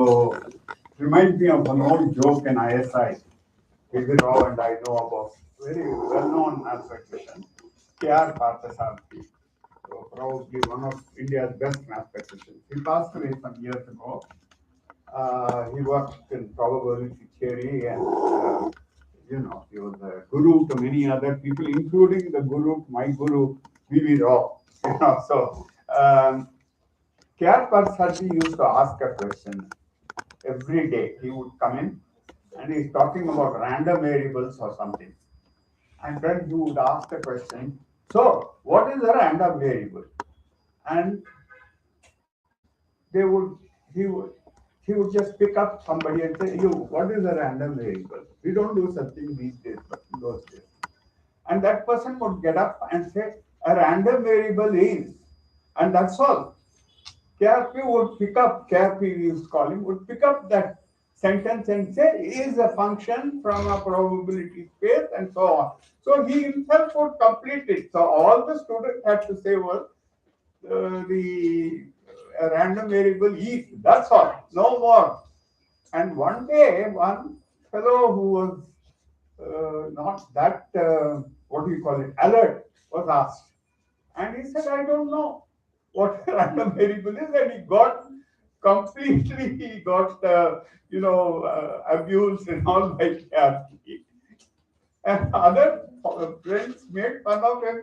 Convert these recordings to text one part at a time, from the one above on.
So, reminds me of an old joke in ISI. David Rao and I know about very well-known mathematician, K.R. Parthasarathi. So probably one of India's best mathematicians. He passed away some years ago. He worked in probability theory and, he was a guru to many other people, including the guru, my guru, V.V. Rao. So K.R. Parthasarathi used to ask a question every day. He would come in and he's talking about random variables or something. And then he would ask the question, so what is a random variable? And they would, he would, he would just pick up somebody and say, you, what is a random variable? We don't do such things these days, but in those days. And that person would get up and say, a random variable is, and that's all. KRP would pick up, KRP we used to call him, would pick up that sentence and say, is a function from a probability space and so on. So he himself would complete it. So all the student had to say was, the random variable is, that's all, no more. And one day, one fellow who was not that, what do you call it, alert, was asked. And he said, I don't know what a random variable is. And he got completely, he got, abused and all by KRP. And other friends made fun of him.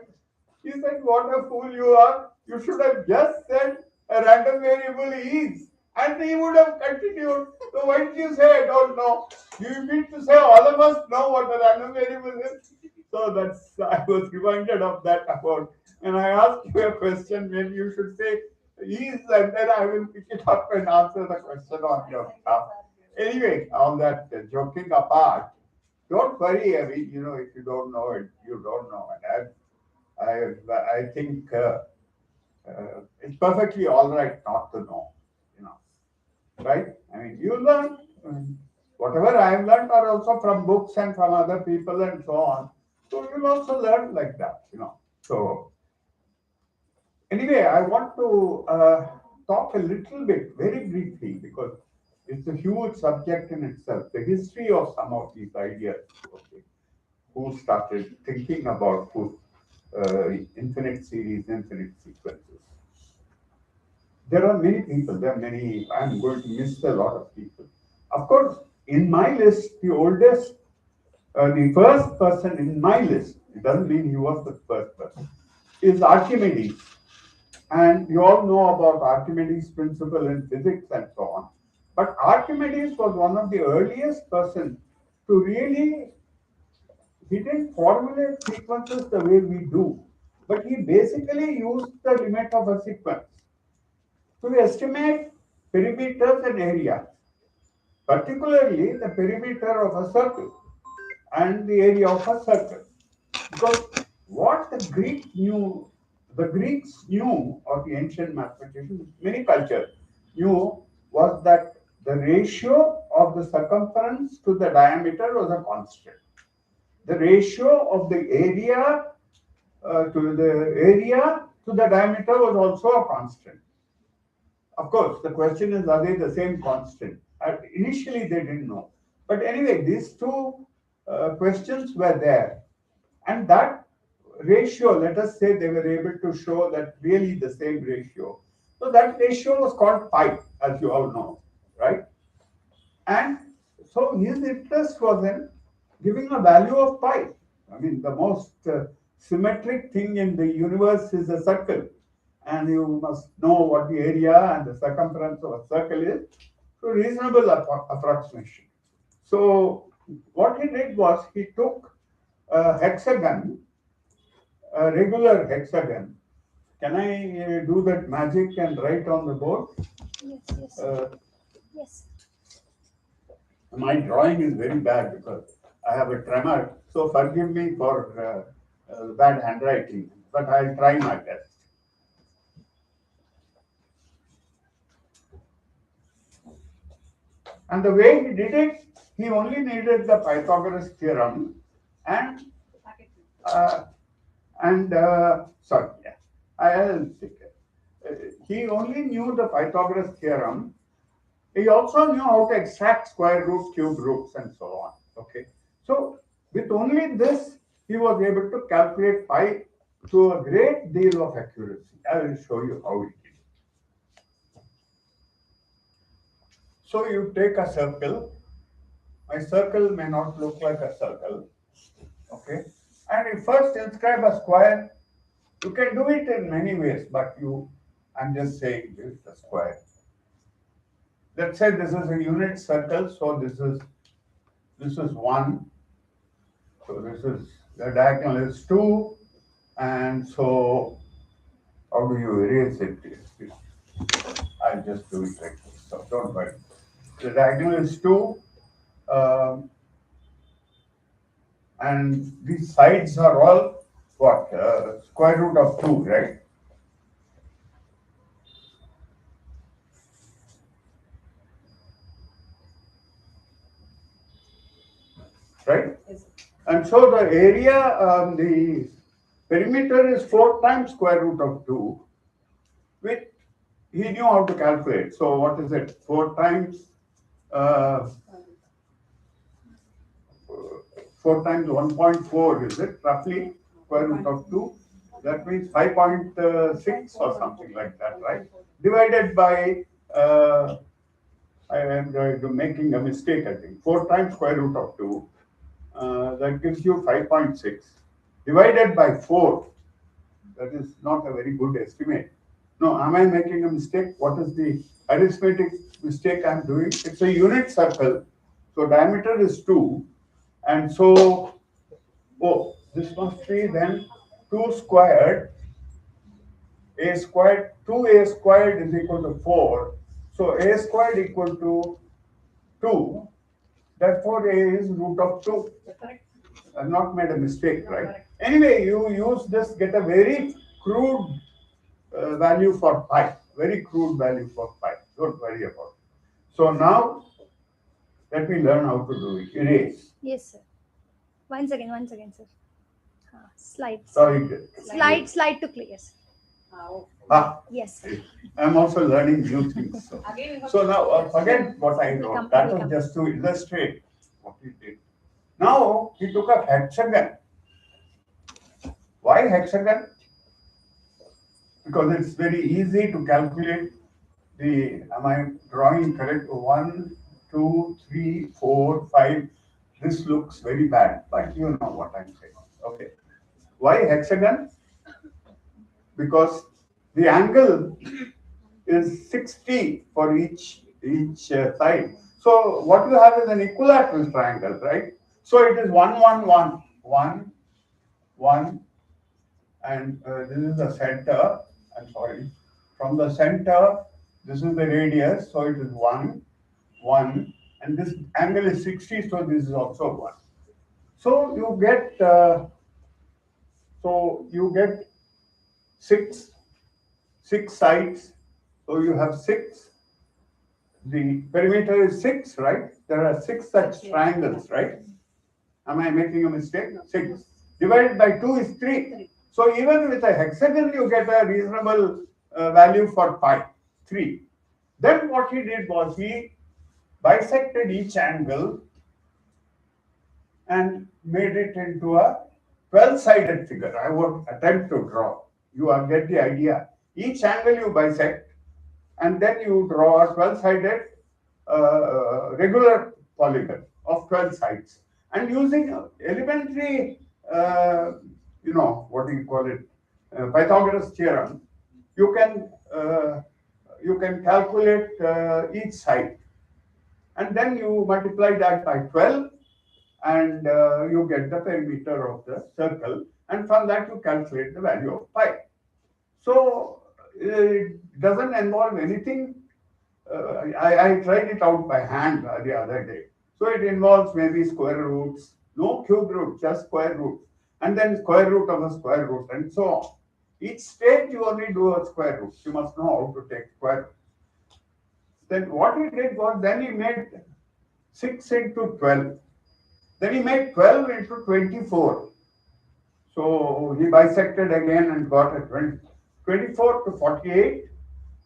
He said, what a fool you are. You should have just said a random variable is. And he would have continued. So why did you say, I don't know? You mean to say all of us know what a random variable is? So that's, I was reminded of that about. And I asked you a question, maybe you should say is, and then I will pick it up and answer the question on your behalf. Anyway, all that joking apart, don't worry. I mean, if you don't know it, you don't know it. I think it's perfectly all right not to know, right? I mean, you learn. Whatever I have learned are also from books and from other people and so on. So you'll also learn like that, So anyway, I want to talk a little bit, very briefly, because it's a huge subject in itself, the history of some of these ideas. Okay. Who started thinking about infinite series, infinite sequences. There are many people, I'm going to miss a lot of people. Of course, in my list, the first person in my list, it doesn't mean he was the first person, is Archimedes. And you all know about Archimedes' principle in physics and so on. But Archimedes was one of the earliest persons to really, he didn't formulate sequences the way we do, but he basically used the limit of a sequence to estimate perimeters and areas, particularly the perimeter of a circle and the area of a circle. Because what the Greeks knew, or the ancient mathematicians, many cultures knew, was that the ratio of the circumference to the diameter was a constant. The ratio of the area to the diameter was also a constant. Of course, the question is, are they the same constant? Initially, they didn't know. But anyway, these two questions were there. And that ratio, let us say they were able to show that really the same ratio. So that ratio was called pi, as you all know, right? And so his interest was in giving a value of pi. I mean, the most symmetric thing in the universe is a circle. And you must know what the area and the circumference of a circle is to reasonable approximation. So what he did was he took a hexagon, a regular hexagon. Can I do that magic and write on the board? Yes. Yes. My drawing is very bad because I have a tremor. So forgive me for bad handwriting, but I'll try my best. And the way he did it, he only needed the Pythagoras theorem and sorry, yeah, I'll take it. He only knew the Pythagoras theorem He also knew how to extract square root, cube roots, and so on. Okay. So with only this, he was able to calculate pi to a great deal of accuracy. I will show you how it is. So you take a circle. My circle may not look like a circle. Okay. And you first inscribe a square. You can do it in many ways, but I'm just saying this is a square. Let's say this is a unit circle, so this is 1. So this is the diagonal is 2, and so how do you erase it? I'll just do it like this. So don't worry. The diagonal is 2, and these sides are all what? Square root of 2, right? Right? Yes. And so the area, the perimeter is 4 times square root of 2, which he knew how to calculate. So what is it? 4 times 1.4, is it roughly? Square root of 2. That means 5.6 or something like that, right? Divided by, I am making a mistake, I think. 4 times square root of 2. That gives you 5.6. Divided by 4. That is not a very good estimate. No, am I making a mistake? What is the arithmetic mistake I'm doing? It's a unit circle. So diameter is 2. And so, this must be then 2 squared. A squared, 2a squared is equal to 4. So a squared equal to 2. Therefore, a is root of 2. Correct. I've not made a mistake, right? Correct. Anyway, you use this, get a very crude value for pi. Very crude value for pi. Don't worry about it. So now, let me learn how to do it. Erase. Yes, sir. Once again, sir. Slide. Sorry. Slide to clear. Yes. Yes, sir. I'm also learning new things. So now, forget what I wrote. That was just to illustrate what he did. Now, he took a hexagon. Why hexagon? Because it's very easy to calculate am I drawing correct? 1, 2, 3, 4, 5. This looks very bad, but you know what I'm saying. Okay. Why hexagon? Because the angle is 60 for each side. So what you have is an equilateral triangle, right? So it is 1, 1, 1, 1, 1, and this is the center. I'm sorry. From the center, this is the radius, so it is 1, 1, and this angle is 60, so this is also 1. So you get six sides. So you have 6. The perimeter is 6, right? There are 6 such triangles, right? Am I making a mistake? 6. Divided by 2 is 3. So even with a hexagon, you get a reasonable value for pi, 3. Then what he did was he bisected each angle and made it into a 12-sided figure. I won't attempt to draw. You get the idea. Each angle you bisect, and then you draw a 12-sided regular polygon of 12 sides. And using elementary, what do you call it, Pythagoras theorem, you can calculate each side, and then you multiply that by 12, and you get the perimeter of the circle, and from that you calculate the value of pi. So it doesn't involve anything. I tried it out by hand the other day. So it involves maybe square roots, no cube root, just square root, and then square root of a square root, and so on. Each stage you only do a square root. You must know how to take square root. Then what he did was, then he made 6 into 12. Then he made 12 into 24. So he bisected again and got a 24 to 48.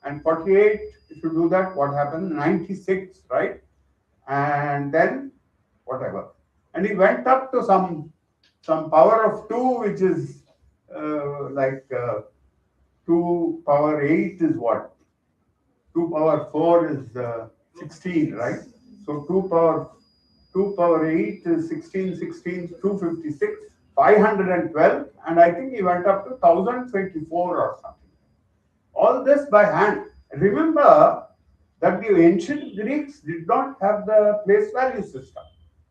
and 48, if you do that, what happens? 96, right? And then whatever. And he went up to some power of 2, which is like 2 power 8 is what? 2 power 4 is 16, right? So 2 power 8 is 16, 16, 256, 512, and I think he went up to 1024 or something. All this by hand. Remember that the ancient Greeks did not have the place value system.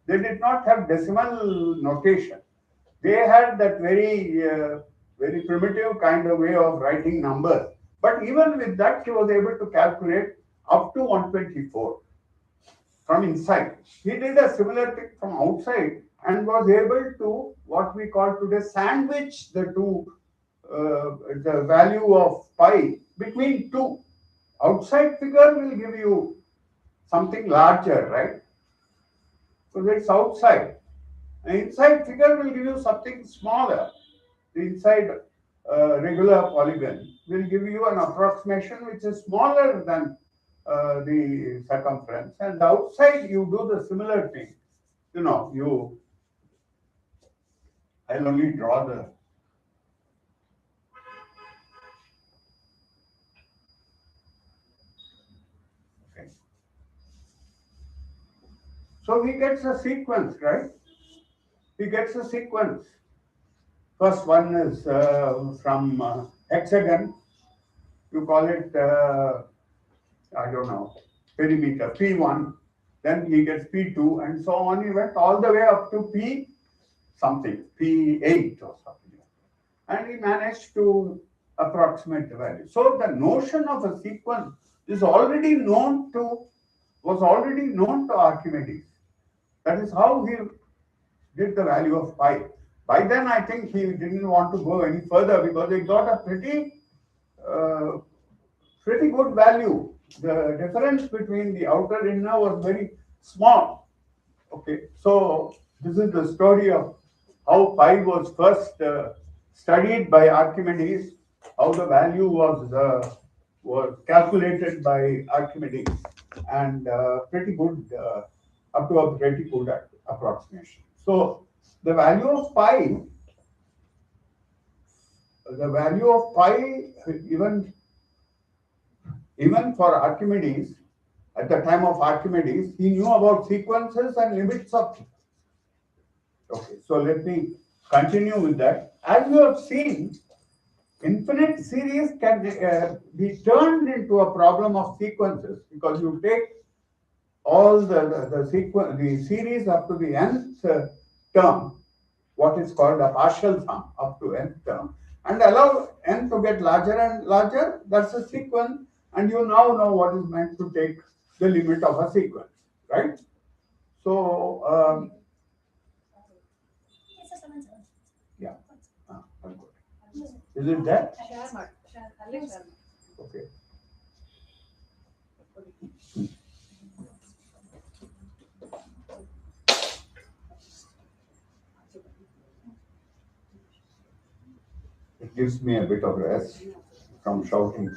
They did not have decimal notation. They had that very primitive kind of way of writing numbers. But even with that, he was able to calculate up to 124 from inside. He did a similar thing from outside and was able to, what we call today, sandwich the two, the value of pi between two. Outside figure will give you something larger, right? So that's outside. An inside figure will give you something smaller. The inside regular polygon will give you an approximation which is smaller than the circumference, and the outside you do the similar thing. You know, I'll only draw the. Okay. So he gets a sequence, right? He gets a sequence. First one is from hexagon. You call it, I don't know, perimeter, P1. Then he gets P2, and so on. He went all the way up to P something, P8 or something. And he managed to approximate the value. So the notion of a sequence is already known to, was already known to Archimedes. That is how he did the value of pi. By then, I think he didn't want to go any further because he got a pretty good value. The difference between the outer and inner was very small. Okay, so this is the story of how pi was first studied by Archimedes, how the value was calculated by Archimedes, and pretty good, up to a pretty good approximation. So the value of pi, even for Archimedes, at the time of Archimedes, he knew about sequences and limits of. Okay, so let me continue with that. As you have seen, infinite series can be turned into a problem of sequences because you take all the series up to the nth term, what is called a partial sum up to nth term, and allow n to get larger and larger. That's a sequence, and you now know what is meant to take the limit of a sequence, right? So, yeah. Is it that? Okay. It gives me a bit of rest from shouting.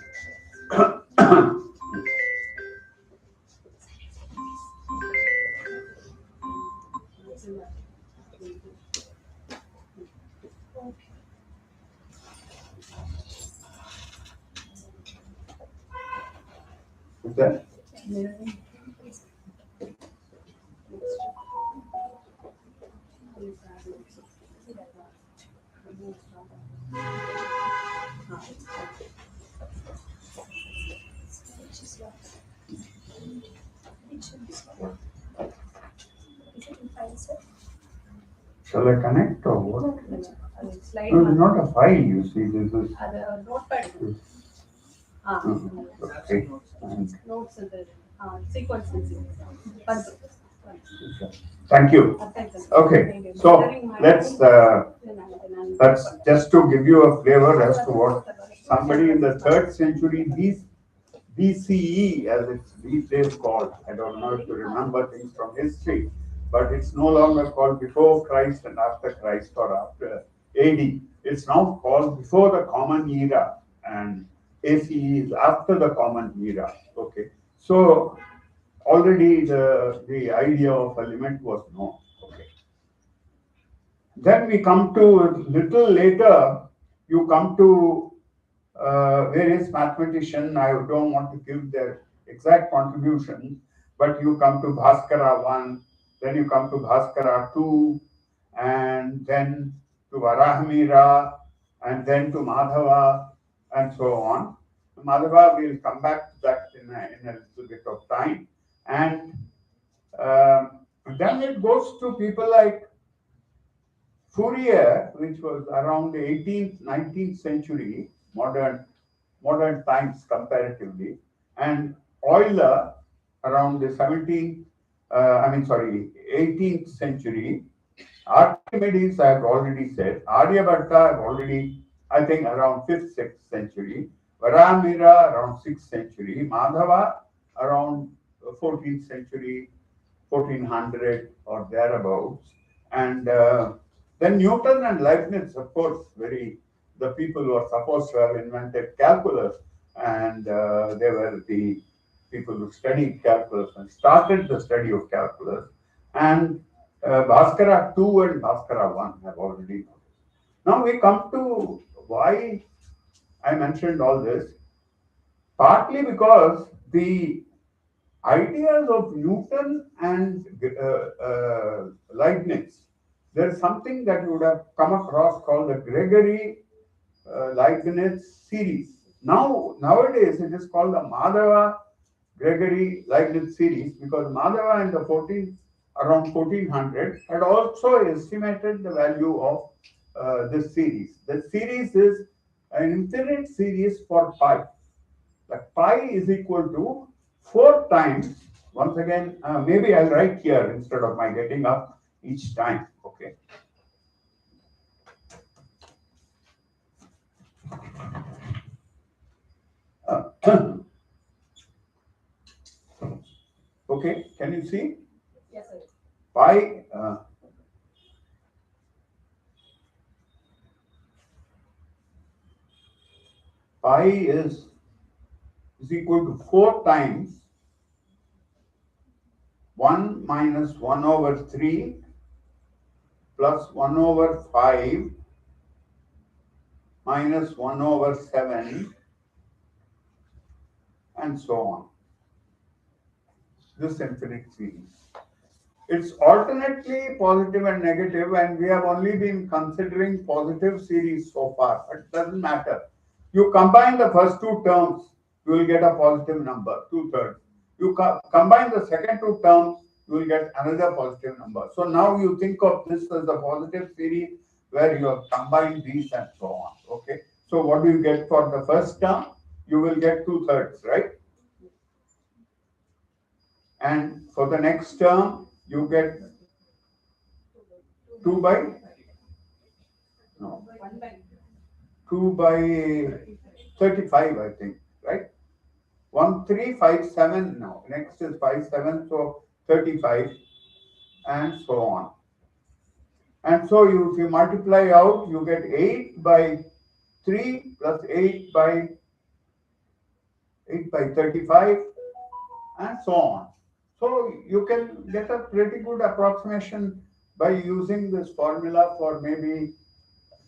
Is that? Shall I connect or what? No, it's not a file, you see. This is. Okay. Notes sequence. Thank you. Okay, so let's just to give you a flavor as to what somebody in the 3rd century BCE, as it's these days called. I don't know if you remember things from history, but it's no longer called before Christ and after Christ or after AD. It's now called before the Common Era, and ACE is after the common era. Okay, so already the idea of a limit was known. Okay, then we come to little later. You come to various mathematicians. I don't want to give their exact contribution, but you come to Bhaskara 1, then you come to Bhaskara 2, and then to Varahamira, and then to Madhava, and so on. Madhava, we'll come back to that in a little bit of time. And then it goes to people like Fourier, which was around the 18th, 19th century, modern times comparatively, and Euler around the 18th century. Archimedes, I have already said. Aryabhatta, I have already, I think, around 5th, 6th century. Varamira, around 6th century. Madhava, around 14th century, 1400 or thereabouts. And then Newton and Leibniz, of course, the people who are supposed to have invented calculus, and they were the people who studied calculus and started the study of calculus. And Bhaskara 2 and Bhaskara 1 have already noticed. Now we come to why I mentioned all this. Partly because the ideas of Newton and Leibniz, there is something that you would have come across called the Gregory Leibniz series. Nowadays, it is called the Madhava Gregory Leibniz series because Madhava in the around 1400 had also estimated the value of this series. The series is an infinite series for pi. Like pi is equal to 4 times. Once again, maybe I'll write here instead of my getting up each time. Okay. Okay, can you see? Yes, sir. Pi pi is equal to 4 times 1 minus 1 over 3 plus 1 over 5 minus 1 over 7 and so on. This infinite series. It's alternately positive and negative, and we have only been considering positive series so far, but it doesn't matter. You combine the first two terms, you will get a positive number, 2/3. You combine the second two terms, you will get another positive number. So now you think of this as a positive series where you have combined these and so on. Okay. So what do you get for the first term? You will get 2/3, right? And for the next term, you get 2 by no 2 by 35, I think, right? 1357 now. Next is 57, so 35, and so on. And so if you multiply out, you get 8 by 3 plus 8 by 35, and so on. So you can get a pretty good approximation by using this formula for maybe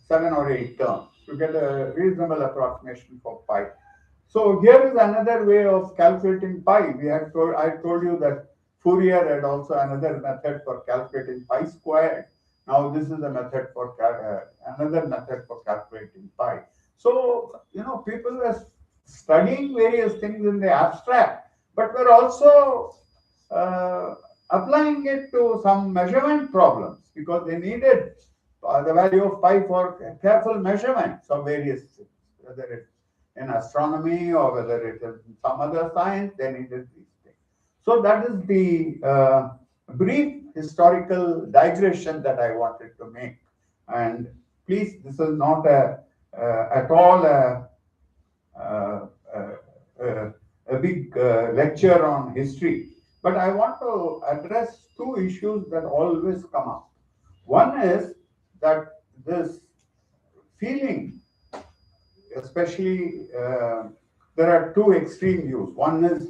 7 or 8 terms. You get a reasonable approximation for pi. So here is another way of calculating pi. I told you that Fourier had also another method for calculating pi squared. Now this is a method for another method for calculating pi. So people were studying various things in the abstract, but were also applying it to some measurement problems because they needed the value of pi for careful measurements of various things, whether it's in astronomy or whether it is in some other science, they needed these things. So that is the brief historical digression that I wanted to make. And please, this is not at all a big lecture on history, but I want to address two issues that always come up. One is that this feeling, especially there are two extreme views. One is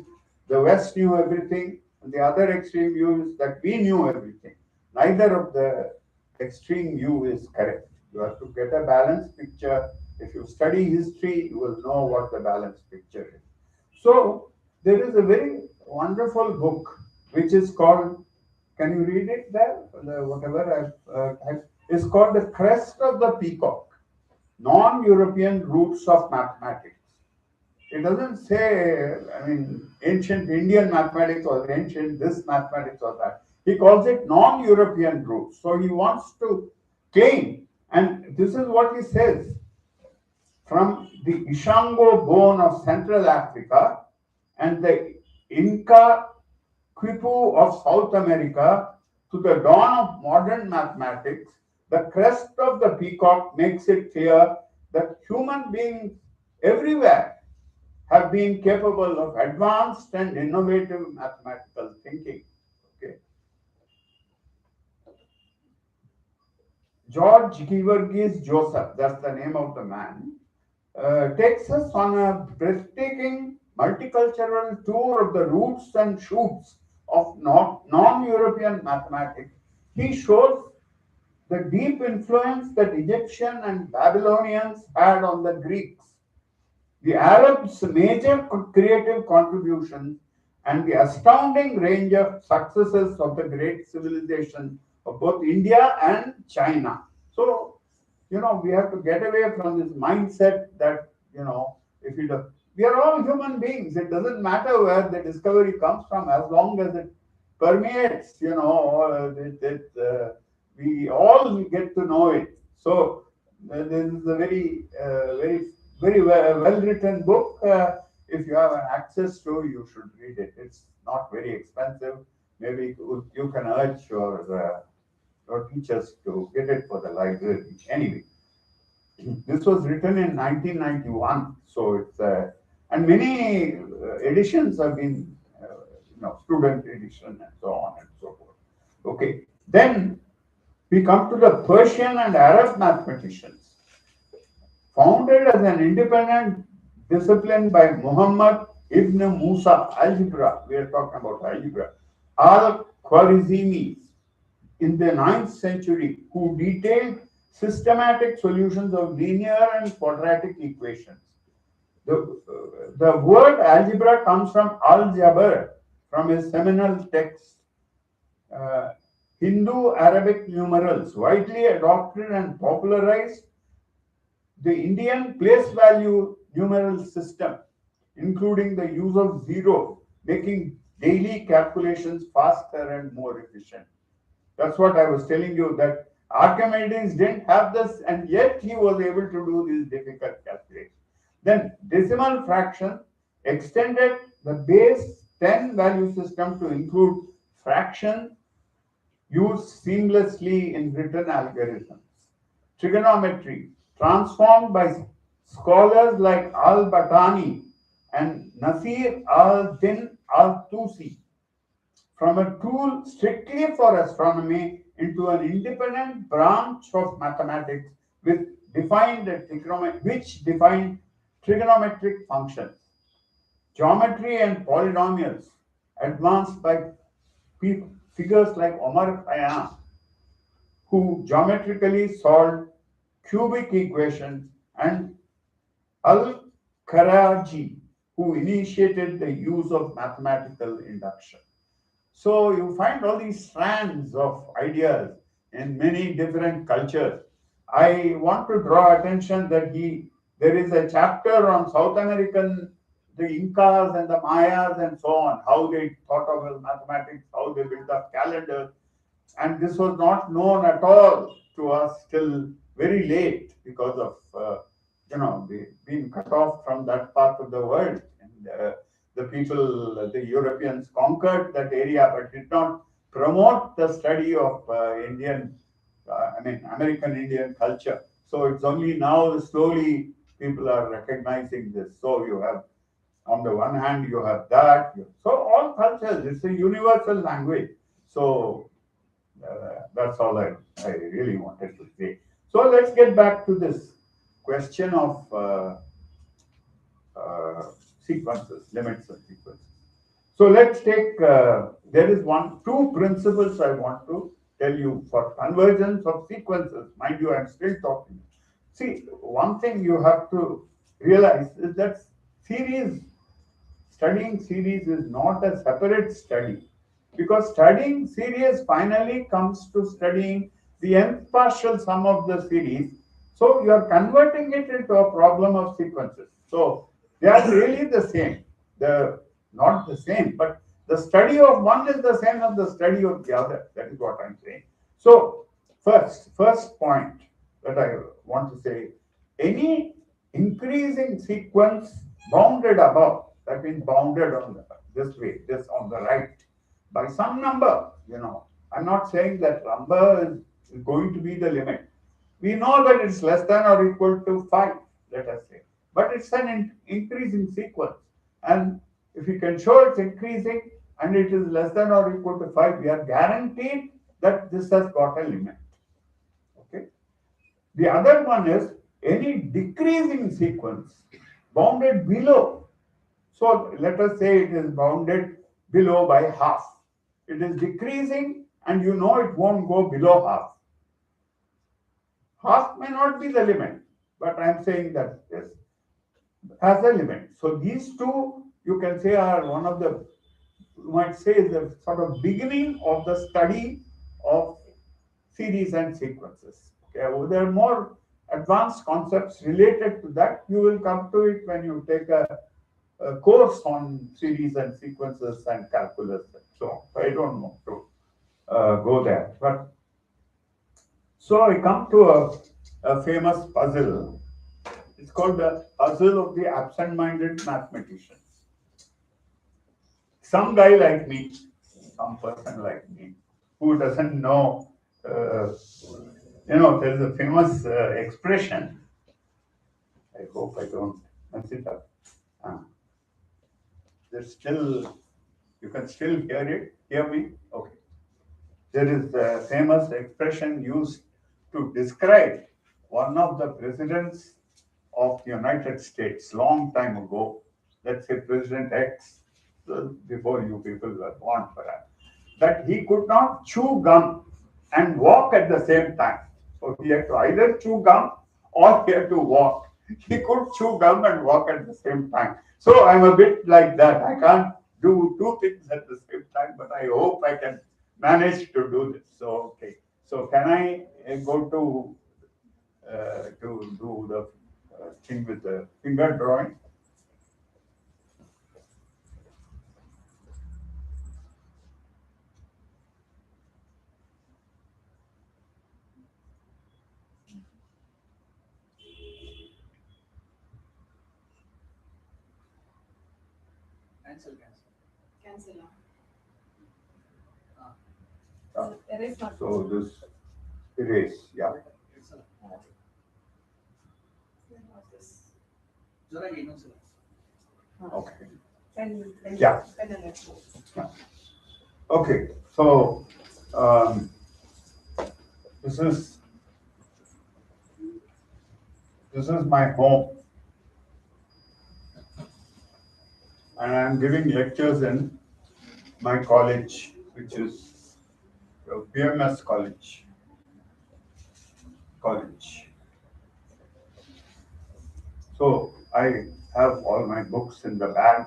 the West knew everything, and the other extreme view is that we knew everything. Neither of the extreme view is correct. You have to get a balanced picture. If you study history, you will know what the balanced picture is. So there is a very wonderful book which is called, can you read it there? Whatever it's called The Crest of the Peacock, Non-European Roots of Mathematics. It doesn't say, I mean, ancient Indian mathematics or ancient this mathematics or that. He calls it non-European roots. So he wants to claim, and this is what he says, from the Ishango bone of Central Africa and the Inca Quipu of South America to the dawn of modern mathematics, the crest of the peacock makes it clear that human beings everywhere have been capable of advanced and innovative mathematical thinking. Okay. George Georges Joseph, that's the name of the man, takes us on a breathtaking multicultural tour of the roots and shoots of non-European mathematics. He shows the deep influence that Egyptian and Babylonians had on the Greeks, the Arabs' major creative contributions, and the astounding range of successes of the great civilization of both India and China. So, we have to get away from this mindset that, if you do, we are all human beings. It doesn't matter where the discovery comes from, as long as it permeates, we all get to know it. So, this is a very well written book. If you have an access to, you should read it. It's not very expensive. Maybe you can urge your teachers to get it for the library. Anyway, this was written in 1991, so it's and many editions have been, student edition and so on and so forth. Okay, then we come to the Persian and Arab mathematicians. Founded as an independent discipline by Muhammad ibn Musa, algebra, we are talking about algebra, al-Khwarizmi in the 9th century, who detailed systematic solutions of linear and quadratic equations. The word algebra comes from al-Jabr, from his seminal text, Hindu-Arabic numerals, widely adopted and popularized the Indian place value numeral system, including the use of zero, making daily calculations faster and more efficient. That's what I was telling you, that Archimedes didn't have this, and yet he was able to do these difficult calculations. Then decimal fraction extended the base 10 value system to include fractions used seamlessly in written algorithms. Trigonometry, transformed by scholars like al-Batani and Nasir al-Din al-Tusi, from a tool strictly for astronomy into an independent branch of mathematics which defined trigonometric functions. Geometry and polynomials, advanced by figures like Omar Khayyam, who geometrically solved cubic equations, and Al-Karaji, who initiated the use of mathematical induction. So you find all these strands of ideas in many different cultures. I want to draw attention that there is a chapter on South American, the Incas and the Mayas and so on, how they thought of mathematics, how they built up calendars. And this was not known at all to us till very late because of, being cut off from that part of the world. And the people, the Europeans conquered that area, but did not promote the study of American Indian culture. So it's only now slowly people are recognizing this. So you have, on the one hand, you have that. So all cultures, it's a universal language. So that's all I really wanted to say. So let's get back to this question of sequences, limits of sequences. So let's take, there is two principles I want to tell you for convergence of sequences. Mind you, I'm still talking. See, one thing you have to realize is that studying series is not a separate study, because studying series finally comes to studying the nth partial sum of the series. So you are converting it into a problem of sequences. So they are really the same. Not the same, but the study of one is the same as the study of the other. That is what I'm saying. So first point that I want to say, any increasing sequence bounded above, that means bounded on this way, this on the right, by some number, I'm not saying that number is going to be the limit. We know that it's less than or equal to 5, let us say. But it's an increasing sequence. And if we can show it's increasing and it is less than or equal to 5, we are guaranteed that this has got a limit. Okay. The other one is any decreasing sequence bounded below. So let us say it is bounded below by half. It is decreasing and you know it won't go below half. Half may not be the limit, but I am saying that yes, has a limit. So these two, you can say, are one of the, you might say, the sort of beginning of the study of series and sequences. Okay, well, there are more advanced concepts related to that. You will come to it when you take a course on series and sequences and calculus and so on. I don't want to go there. But so I come to a famous puzzle. It's called the puzzle of the absent-minded mathematicians. Some guy like me, some person like me, who doesn't know, there's a famous expression. I hope I don't mess it up. There's still, you can still hear me? Okay. There is a famous expression used to describe one of the presidents of the United States long time ago. Let's say President X, before you people were born perhaps, that he could not chew gum and walk at the same time. So he had to either chew gum or he had to walk. He could chew gum and walk at the same time. So I'm a bit like that. I can't do two things at the same time, but I hope I can manage to do this. So okay. So can I go to do the thing with the finger drawing? Cancel. Uh, Erase not. So this erase, yeah. Okay. Yeah. Okay. So this is my home, and I'm giving lectures in my college, which is PMS College. So I have all my books in the bag.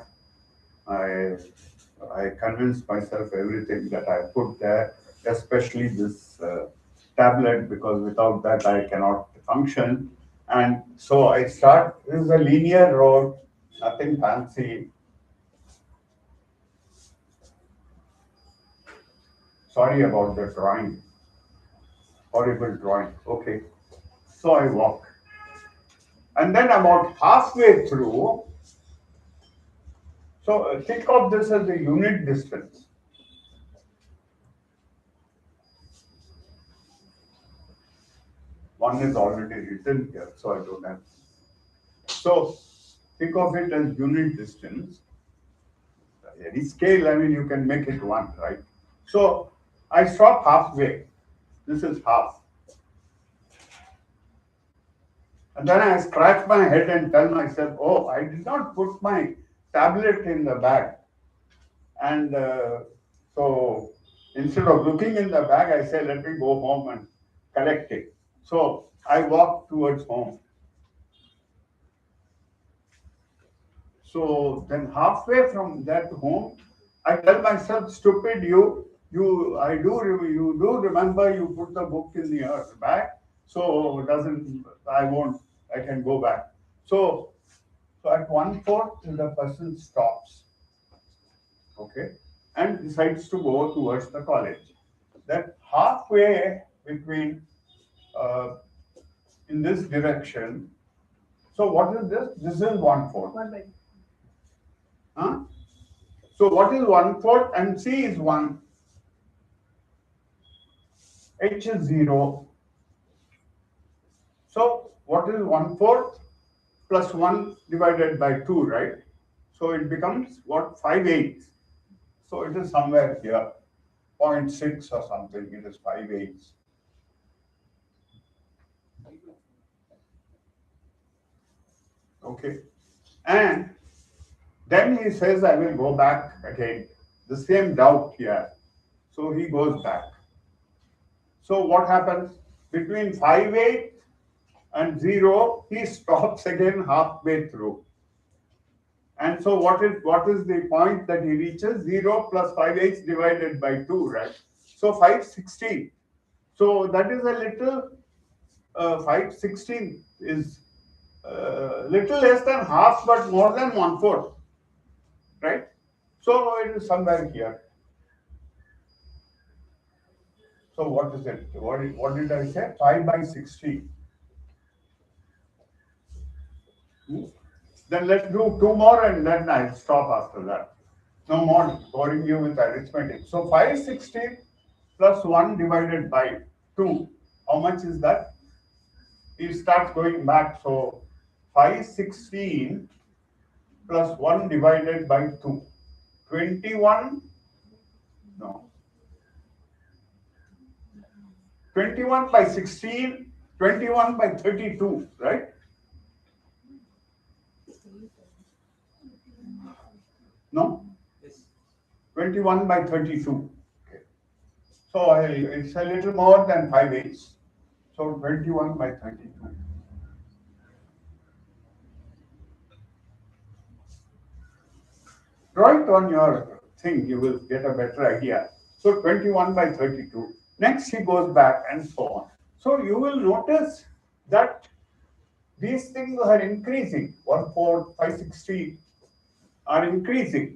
I convinced myself everything that I put there, especially this tablet, because without that I cannot function. And so I start. This is a linear road, nothing fancy. Sorry about the drawing. Horrible drawing. Okay. So I walk. And then about halfway through, so think of this as the unit distance. One is already written here, so I don't have. So think of it as unit distance. Any scale, I mean, you can make it one, right? So I stop halfway. This is half. And then I scratch my head and tell myself, oh, I did not put my tablet in the bag. And so instead of looking in the bag, I say, let me go home and collect it. So I walk towards home. So then halfway from that home, I tell myself, stupid, you do remember you put the book in the bag, so I can go back. So at 1/4, the person stops, okay, and decides to go towards the college. That halfway between, uh, in this direction, so what is this? This is 1/4. 1/2. Huh? So what is 1/4 and C is 1, H is 0. So what is 1/4 plus 1 divided by 2, right? So it becomes what? 5/8. So it is somewhere here, 0.6 or something, it is 5/8. Okay. And then he says, I will go back again. The same doubt here. So he goes back. So what happens? Between 5/8 and 0, he stops again halfway through. And so what is the point that he reaches? 0 plus 5/8 divided by 2, right? So 5/16. So that is a little, 5/16 is little less than half, but more than 1/4, right? So it is somewhere here. So what is it? What did I say? 5/16. Then let's do 2 more and then I'll stop after that. No more boring you with arithmetic. So 5/16 plus 1 divided by 2. How much is that? He starts going back. So 5/16 plus 1 divided by 2. 21? No. 21 by 16, 21 by 32, right? No? 21 by 32. Okay. So it's a little more than 5/8. So 21 by 32. Draw it on your thing, you will get a better idea. So 21 by 32. Next he goes back and so on. So you will notice that these things are increasing. 1/4, 5/16 are increasing.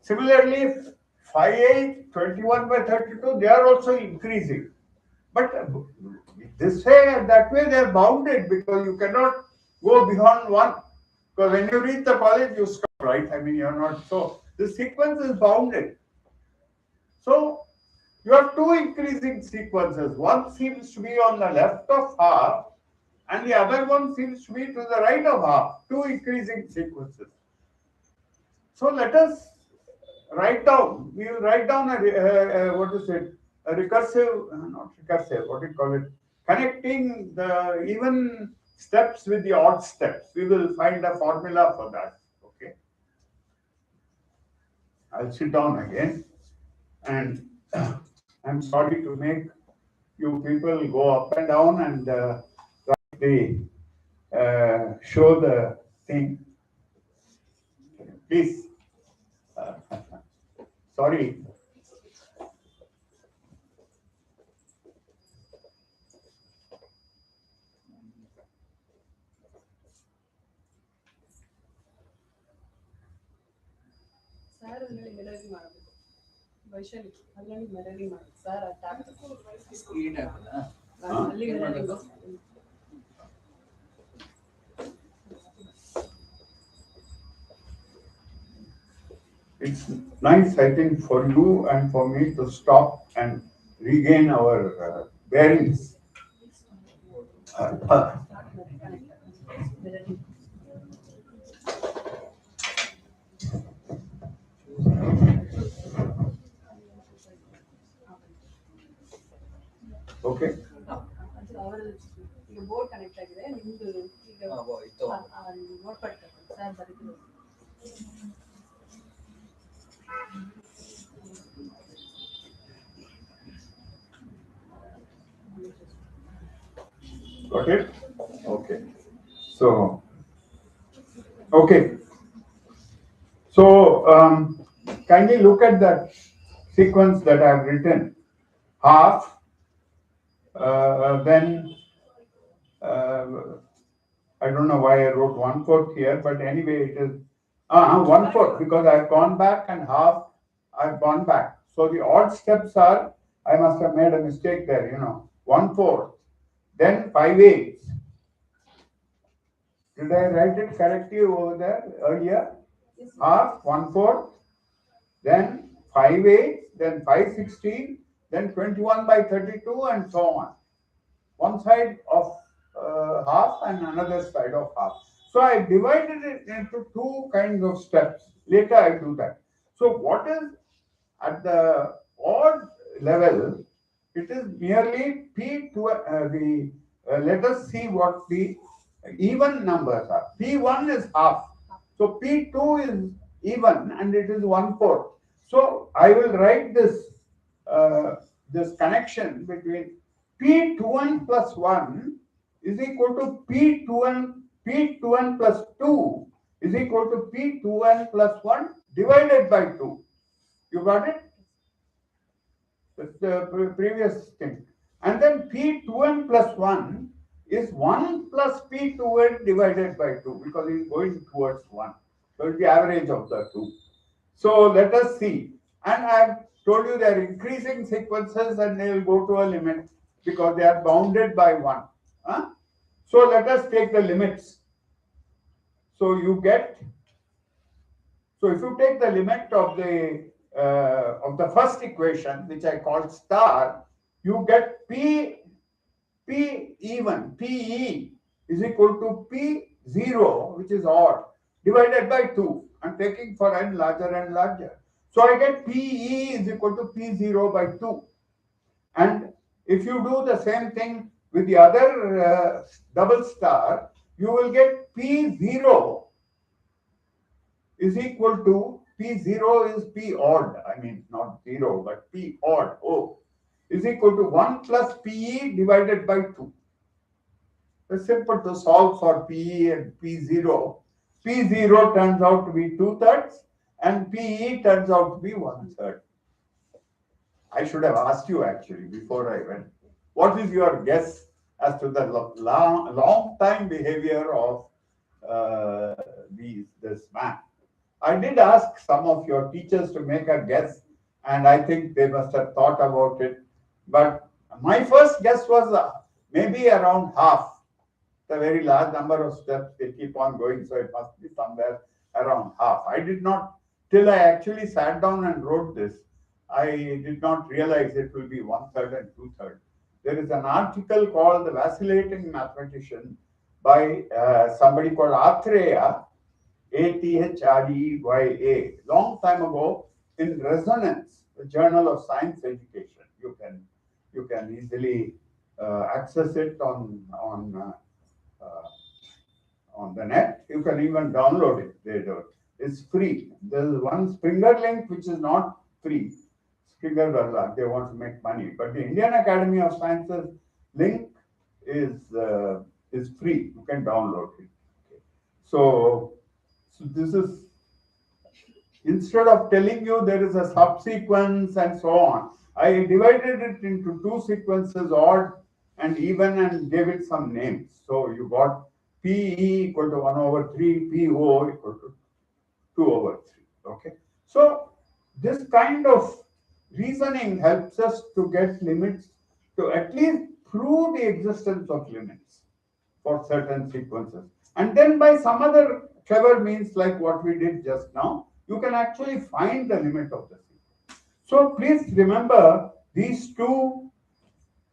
Similarly, 5/8, 21 by 32, they are also increasing. But this way and that way they are bounded because you cannot go beyond 1. Because when you reach the college, you stop, right? I mean, you're not so. The sequence is bounded. So you have 2 increasing sequences. One seems to be on the left of half, and the other one seems to be to the right of half. 2 increasing sequences. So let us write down. We will write down what is it? A recursive, not recursive. What do you call it? Connecting the even steps with the odd steps. We will find a formula for that. Okay. I'll sit down again, and I'm sorry to make you people go up and down and show the thing. Please. Sorry. Sir, ಅದರಲ್ಲಿ mirroring ಮಾಡಬೇಕು. ವೈಶಾಲಿ ಅದರಲ್ಲಿ mirroring ಮಾಡಿ. Sir tab screen ಹಾಕಲ್ಲ ಅಲ್ಲಿ mirroring. It's nice, I think, for you and for me to stop and regain our bearings. Mirroring. Okay. ಅದು ಅವರಲ್ಲಿ ಈಗ board connect ಆಗಿದೆ. ನಿಮ್ದು ಈಗ ಇತ್ತು. ನೋಡ್ಕೊಳ್ತಾರೆ sir ಬರೀತಿರೋದು. Got it? Okay. So, okay. So, kindly look at that sequence that I have written. Half, then I don't know why I wrote 1/4 here, but anyway, it is 1/4 because I've gone back and half I've gone back. So the odd steps are, I must have made a mistake there, 1/4, then 5/8. Did I write it correctly over there earlier? Half, 1/4, then 5/8, then 5/16, then 21/32, and so on. One side of half and another side of half. So I divided it into two kinds of steps. Later I do that. So what is at the odd level? It is merely P to let us see what the even numbers are. P1 is half. So P2 is even and it is 1/4. So I will write this connection between P21 plus 1 is equal to P21 plus 2 is equal to P21 plus 1 divided by 2. You got it? That's the previous thing. And then P2n plus 1 is 1 plus P2n divided by 2 because it's going towards 1. So it's the average of the two. So let us see. And I've told you they're increasing sequences and they will go to a limit because they are bounded by 1. Huh? So let us take the limits. So you get, so if you take the limit of the first equation, which I call star, you get P even, PE is equal to P0, which is odd, divided by 2. I'm taking for n larger and larger. So I get PE is equal to P0 by 2. And if you do the same thing with the other double star, you will get P0 is equal to P0 is P odd. I mean, not 0, but P odd, O, is equal to 1 plus PE divided by 2. It's simple to solve for PE and P0. P0 turns out to be 2/3 and PE turns out to be 1/3. I should have asked you actually before I went. What is your guess as to the long time behavior of this man? I did ask some of your teachers to make a guess, and I think they must have thought about it. But my first guess was maybe around half. The very large number of steps, they keep on going, so it must be somewhere around half. I did not, till I actually sat down and wrote this, I did not realize it will be 1/3 and 2/3. There is an article called The Vacillating Mathematician by somebody called Athreya, Athreya, long time ago in Resonance, the Journal of Science Education. You can easily access it on the net. You can even download it. It's free. There's one Springer link which is not free. Springer, they want to make money, but the Indian Academy of Sciences link is free. You can download it. Okay. So this is, instead of telling you there is a subsequence and so on, I divided it into two sequences, odd and even, and gave it some names. So you got PE equal to 1/3, PO equal to 2/3. Okay. So this kind of reasoning helps us to get limits, to at least prove the existence of limits for certain sequences. And then by some other clever means like what we did just now, you can actually find the limit of the sequence. So please remember these two,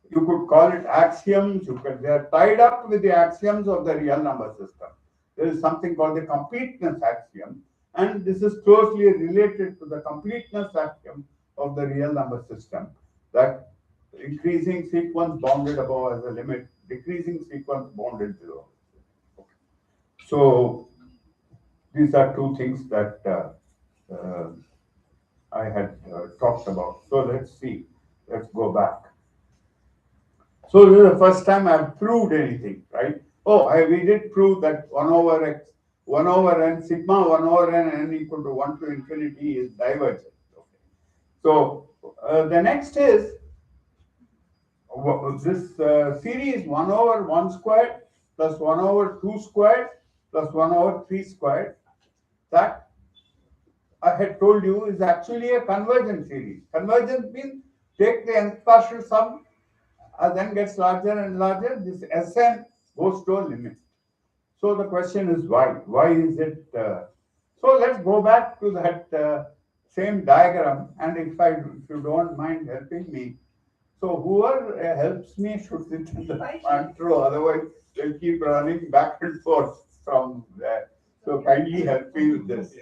you could call it axioms, they are tied up with the axioms of the real number system. There is something called the completeness axiom, and this is closely related to the completeness axiom of the real number system, that increasing sequence bounded above as a limit, decreasing sequence bounded below. Okay. So These are two things that uh, I had talked about. So let's see. Let's go back. So this is the first time I've proved anything, right? Oh, we did prove that 1 over x, 1 over n, sigma 1 over n equal to 1 to infinity is divergent. Okay. So the next is this series 1 over 1 squared plus 1 over 2 squared plus 1 over 3 squared. That I had told you is actually a convergent series. Convergence means take the nth partial sum then gets larger and larger. This Sn goes to a limit. So the question is why? Why is it? So let's go back to that same diagram, and if you don't mind helping me, so whoever helps me should sit in the front row. Otherwise, they'll keep running back and forth from there. So kindly help me with this.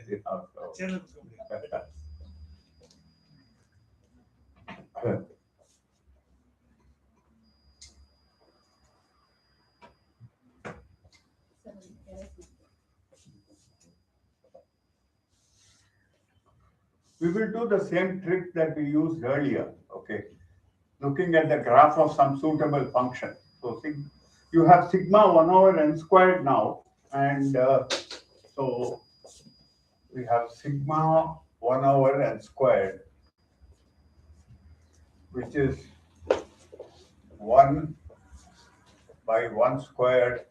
We will do the same trick that we used earlier, okay? Looking at the graph of some suitable function. So you have sigma 1 over n squared now, and so we have sigma 1 over n squared, which is 1 by 1 squared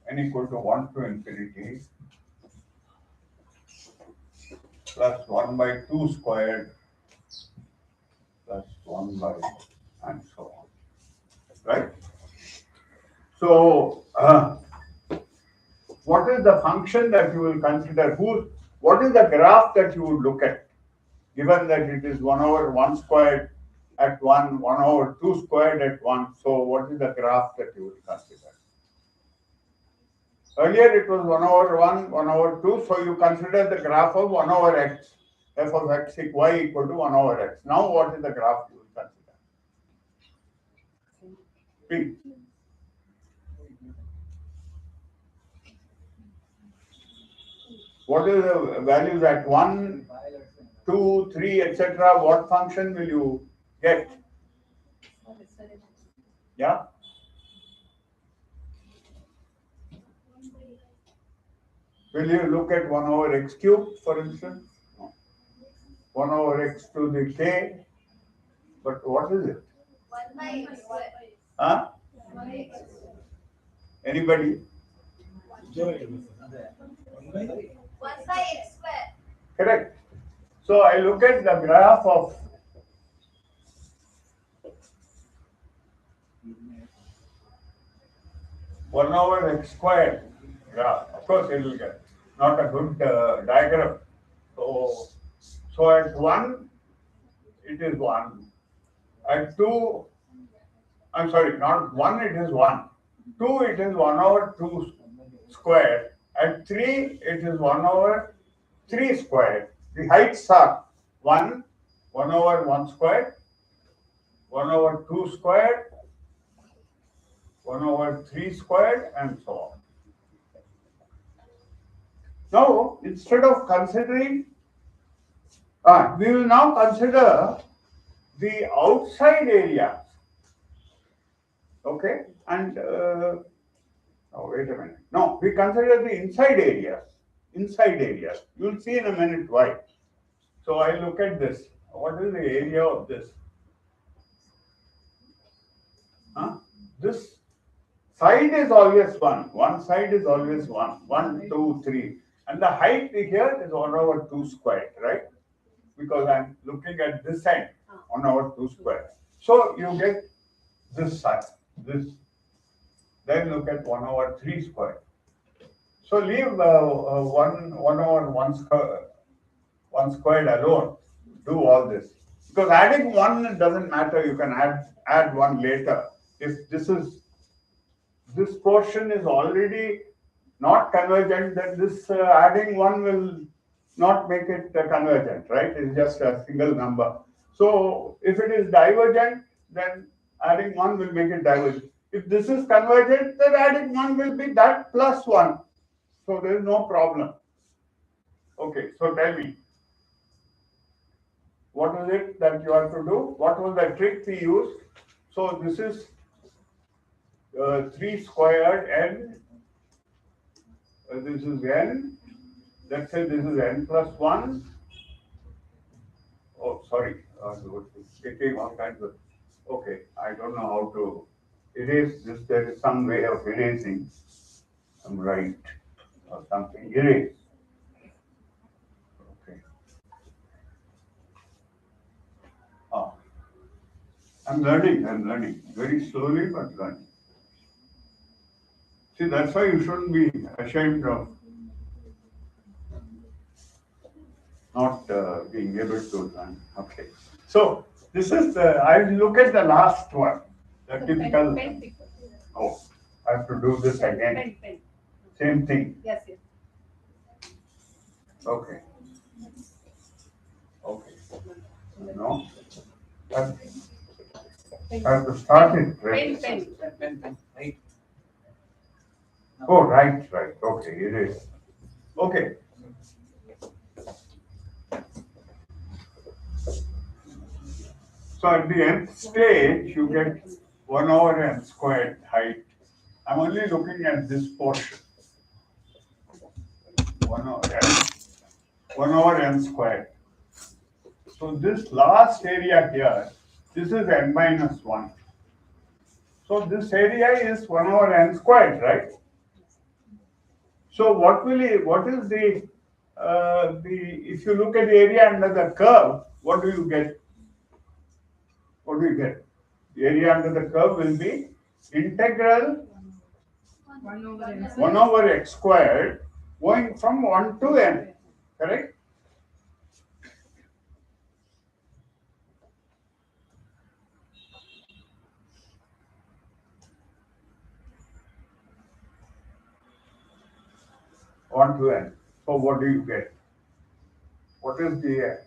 n equal to 1 to infinity plus 1 by 2 squared plus 1 by and so on, right? So what is the function that you will consider? What is the graph that you would look at, given that it is 1 over 1 squared at 1, 1 over 2 squared at 1. So what is the graph that you will consider? Earlier it was 1 over 1, 1 over 2. So you consider the graph of 1 over x, f of x y equal to 1 over x. Now what is the graph you will consider? P. What is the values at 1, 2, 3, etc.? What function will you get? Yeah? Will you look at 1 over x cubed, for instance? No. 1 over x to the k. But what is it? 1 by x square. Huh? 1 by x. Anybody? 1 by x square. Correct. So I look at the graph of 1 over x squared graph. Of course, it will get not a good diagram. So at 1, it is 1. At 2, I'm sorry, not 1, it is 1. 2, it is 1 over 2 squared. At 3, it is 1 over 3 squared. The heights are 1, 1 over 1 squared, 1 over 2 squared, 1 over 3 squared, and so on. Now, instead of considering, we will now consider the outside areas. Okay, and oh, wait a minute. No, we consider the inside areas. Inside areas. You'll see in a minute why. So I look at this. What is the area of this? This side is always 1. One side is always 1. 1, 2, 3. And the height here is 1 over 2 squared, right? Because I'm looking at this side, 1 over 2 squared. So you get this side, this. Then look at 1 over 3 squared. So leave 1 over 1 squared alone. Do all this. Because adding 1 doesn't matter. You can add 1 later. If this portion is already not convergent, then this adding 1 will not make it convergent, right? It's just a single number. So if it is divergent, then adding 1 will make it divergent. If this is convergent, then adding 1 will be that plus 1. So there is no problem. Okay, so tell me, what is it that you have to do? What was the trick we used? So this is 3 squared n, this is n, let's say this is n plus 1. Oh, sorry, taking all kinds of, okay, I don't know how to erase this, there is some way of erasing, some right or something, erase, okay. Ah, I'm learning, very slowly but learning. See, that's why you shouldn't be ashamed of not being able to learn. Okay. So this is I look at the last one, the typical. Oh, I have to do this again. Same thing. Yes, yes. Okay. Okay. No. I have to start it. Right? Pen, right? Oh, right. Okay, it is. Okay. So at the nth stage, you get 1 over n squared height. I'm only looking at this portion. 1 over n squared. So this last area here, this is n minus 1. So this area is 1 over n squared, right? So what is if you look at the area under the curve, what do you get? What do you get? The area under the curve will be integral 1 over x squared going from 1 to n, correct? On to n. So what do you get? What is the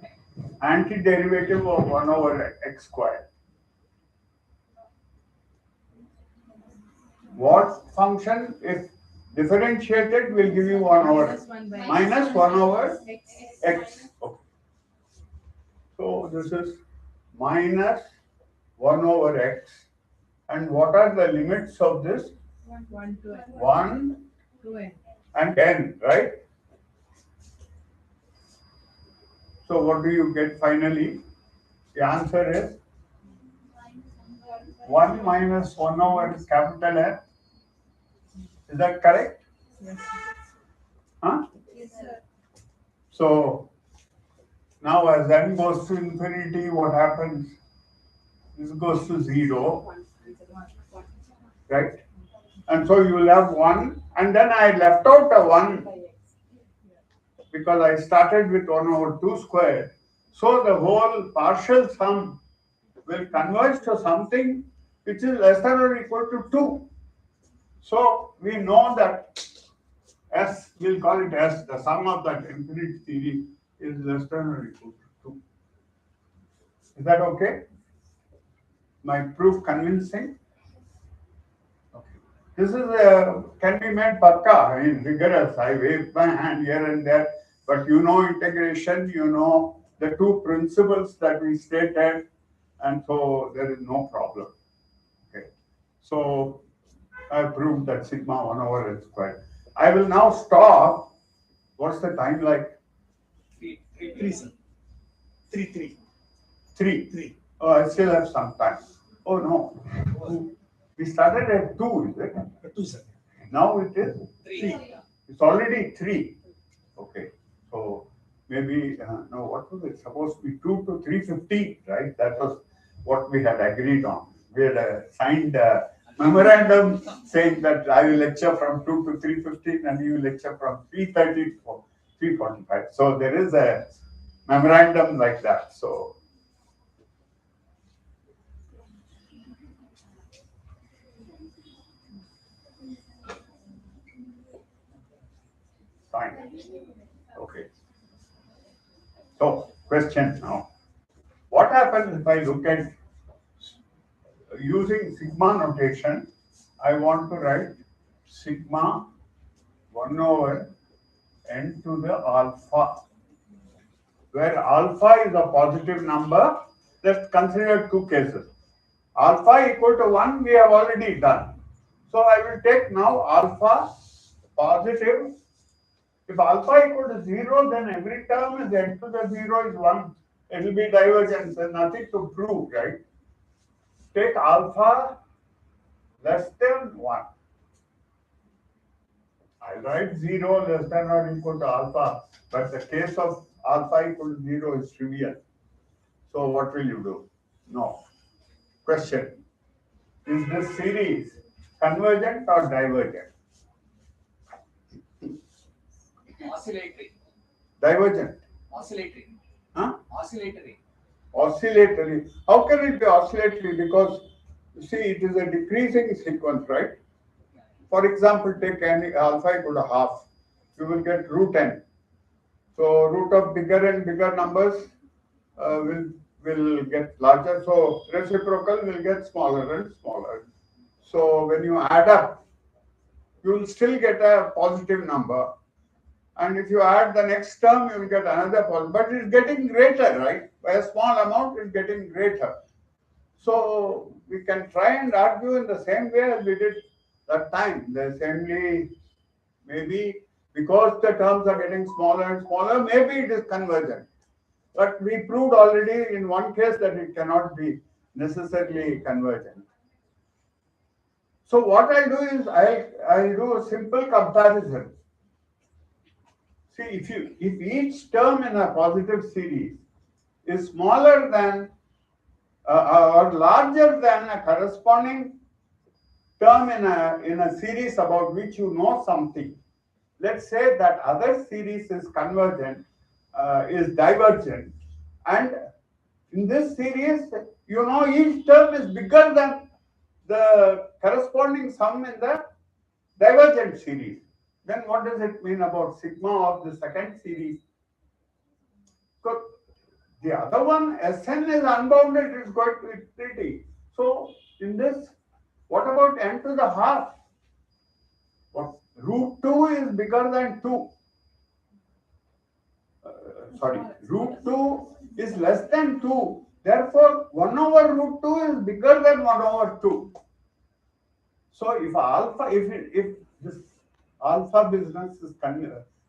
antiderivative of 1 over x squared? What function, if differentiated, will give you 1 over minus 1 over x. Okay. So this is minus 1 over x. And what are the limits of this? 1 and n, right? So what do you get finally? The answer is 1 minus 1 over capital N. Is that correct? Yes. Huh? Yes, sir. So now as n goes to infinity, what happens? This goes to 0, right? And so you will have 1, and then I left out a 1 because I started with 1 over 2 squared. So the whole partial sum will converge to something which is less than or equal to 2. So we know that S, we'll call it S, the sum of that infinite series is less than or equal to 2. Is that okay? My proof convincing? Okay. This is can be made pakka, I mean rigorous. I wave my hand here and there, but you know integration, you know the two principles that we stated, and so there is no problem. Okay. So I proved that sigma 1 over n squared. I will now stop. What's the time like? 3, sir. 3. 3. Oh, I still have some time. Oh no. We started at 2, is it? 2, sir. Now it is 3. It's already 3. Okay. So maybe, no, what was it? Supposed to be 2 to 3:15, right? That was what we had agreed on. We had signed a memorandum saying that I will lecture from 2 to 3:15 and you will lecture from 3:30 to 3:45. So there is a memorandum like that. So fine. Okay. So question now. What happens if I look at using sigma notation? I want to write sigma 1 over n to the alpha, where alpha is a positive number. Let's consider two cases. Alpha equal to 1 we have already done. So I will take now alpha positive. If alpha equal to 0, then every term is n to the 0 is 1. It will be divergence and nothing to prove, right? Take alpha less than 1. I write 0 less than or equal to alpha, but the case of alpha equal to 0 is trivial. So what will you do? No. Question. Is this series convergent or divergent? Oscillatory. Divergent. Oscillatory. Huh? Oscillatory. Oscillatory. How can it be oscillatory? Because you see, it is a decreasing sequence, right? For example, take any alpha equal to half. You will get root n. So root of bigger and bigger numbers will get larger. So reciprocal will get smaller and smaller. So when you add up, you will still get a positive number. And if you add the next term, you will get another positive. But it's getting greater, right? By a small amount, it's getting greater. So we can try and argue in the same way as we did that time. The assembly, maybe because the terms are getting smaller and smaller, maybe it is convergent. But we proved already in one case that it cannot be necessarily convergent. So what I'll do is I'll do a simple comparison. See, if each term in a positive series is smaller than or larger than a corresponding term in a series about which you know something, let's say that other series is convergent, is divergent, and in this series, you know each term is bigger than the corresponding sum in the divergent series. Then what does it mean about sigma of the second series? Because the other one, Sn is unbounded, it's going to be infinity. So in this, what about n to the half? What? Root 2 is bigger than 2. Root 2 is less than 2. Therefore, 1 over root 2 is bigger than 1 over 2. So if alpha, if this alpha business is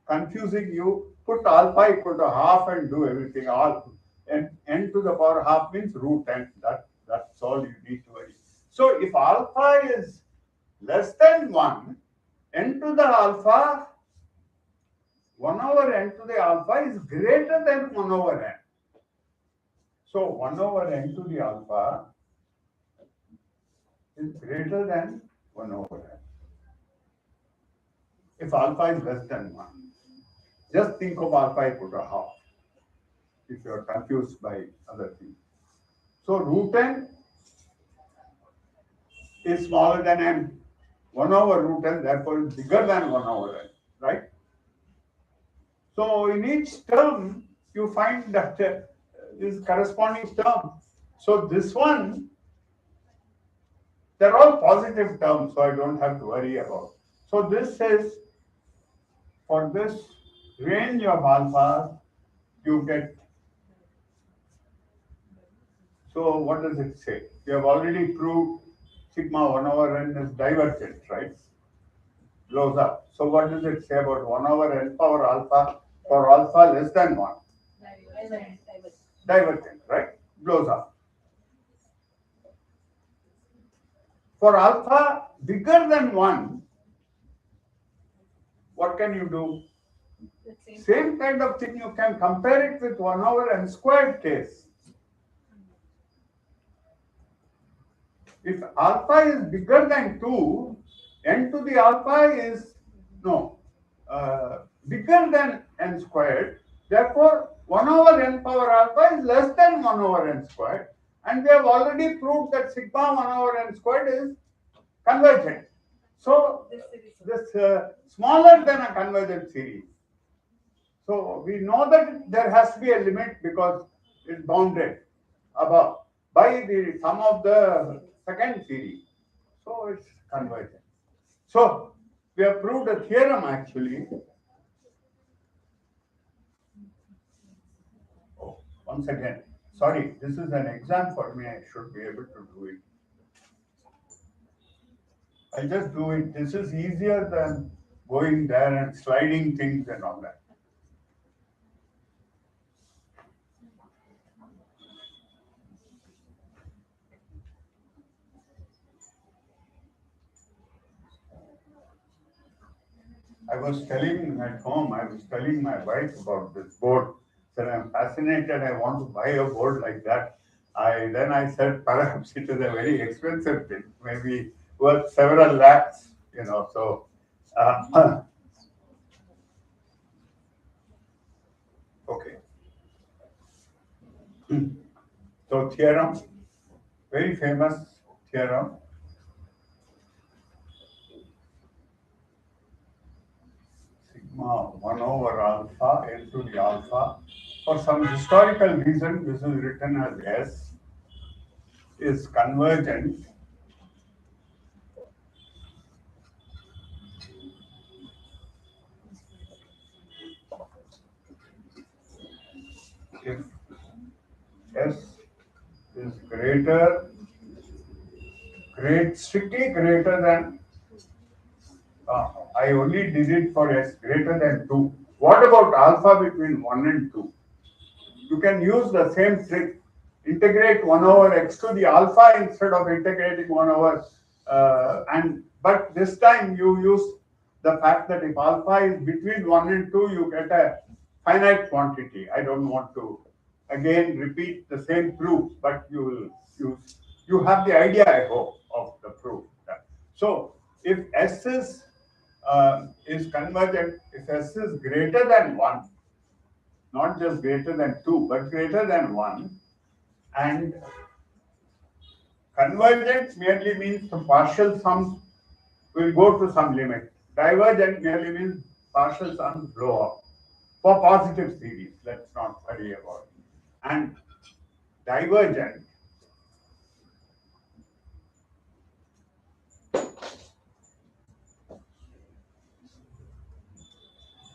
confusing you, put alpha equal to half and do everything. All and n to the power half means root n. That's all you need to worry. So if alpha is less than 1, n to the alpha, 1 over n to the alpha is greater than 1 over n. So 1 over n to the alpha is greater than 1 over n. If alpha is less than 1. Just think of alpha equal to half if you are confused by other things. So root n is smaller than n. 1 over root n, therefore, is bigger than 1 over n, right? So in each term, you find that this corresponding term. So this one, they're all positive terms, so I don't have to worry about. So this is, for this range of alpha, you get. So what does it say? We have already proved sigma 1 over n is divergent, right? Blows up. So what does it say about 1 over n power alpha for alpha less than 1? Divergent, right? Blows up. For alpha bigger than 1, what can you do? Same kind of thing, you can compare it with 1 over n squared case. If alpha is bigger than 2, n to the alpha is bigger than n squared. Therefore, 1 over n power alpha is less than 1 over n squared. And we have already proved that sigma 1 over n squared is convergent. So, this smaller than a convergent series. So, we know that there has to be a limit because it's bounded above by the sum of the second series. So, it's convergent. So, we have proved a theorem actually Once again, sorry, this is an exam for me. I should be able to do it. I just do it. This is easier than going there and sliding things and all that. I was telling at home, I was telling my wife about this board. Said I'm fascinated. I want to buy a board like that. I said perhaps it is a very expensive thing, maybe worth several lakhs. So okay. So theorem, very famous theorem. Sigma 1 over alpha into the alpha. For some historical reason, this is written as S, is convergent if S is strictly greater than, I only did it for S greater than 2. What about alpha between 1 and 2? You can use the same trick. Integrate 1 over x to the alpha instead of integrating 1 over, but this time you use the fact that if alpha is between 1 and 2, you get a finite quantity. I don't want to again repeat the same proof, but you have the idea, I hope, of the proof. So if S is convergent, if S is greater than 1, not just greater than 2, but greater than 1, and convergent merely means the partial sums will go to some limit. Divergent merely means partial sums blow up. For positive series, let's not worry about it. And divergent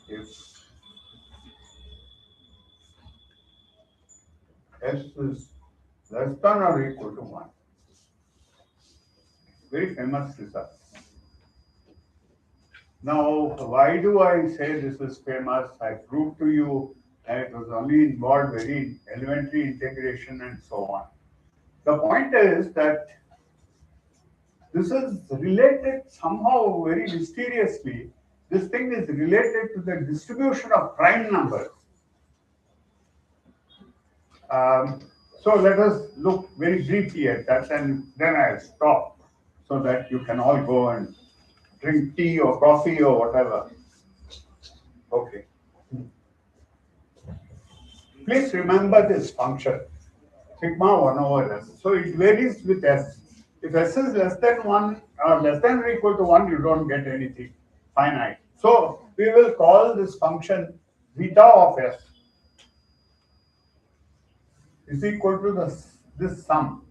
if S is less than or equal to 1. Very famous result. Now, why do I say this is famous? I proved to you that it was only involved very elementary integration and so on. The point is that this is related somehow very mysteriously. This thing is related to the distribution of prime numbers. So let us look very briefly at that, and then I'll stop so that you can all go and drink tea or coffee or whatever. Okay. Please remember this function, sigma 1 over s. So it varies with s. If s is less than 1 or less than or equal to 1, you don't get anything finite. So we will call this function beta of s is equal to this sum.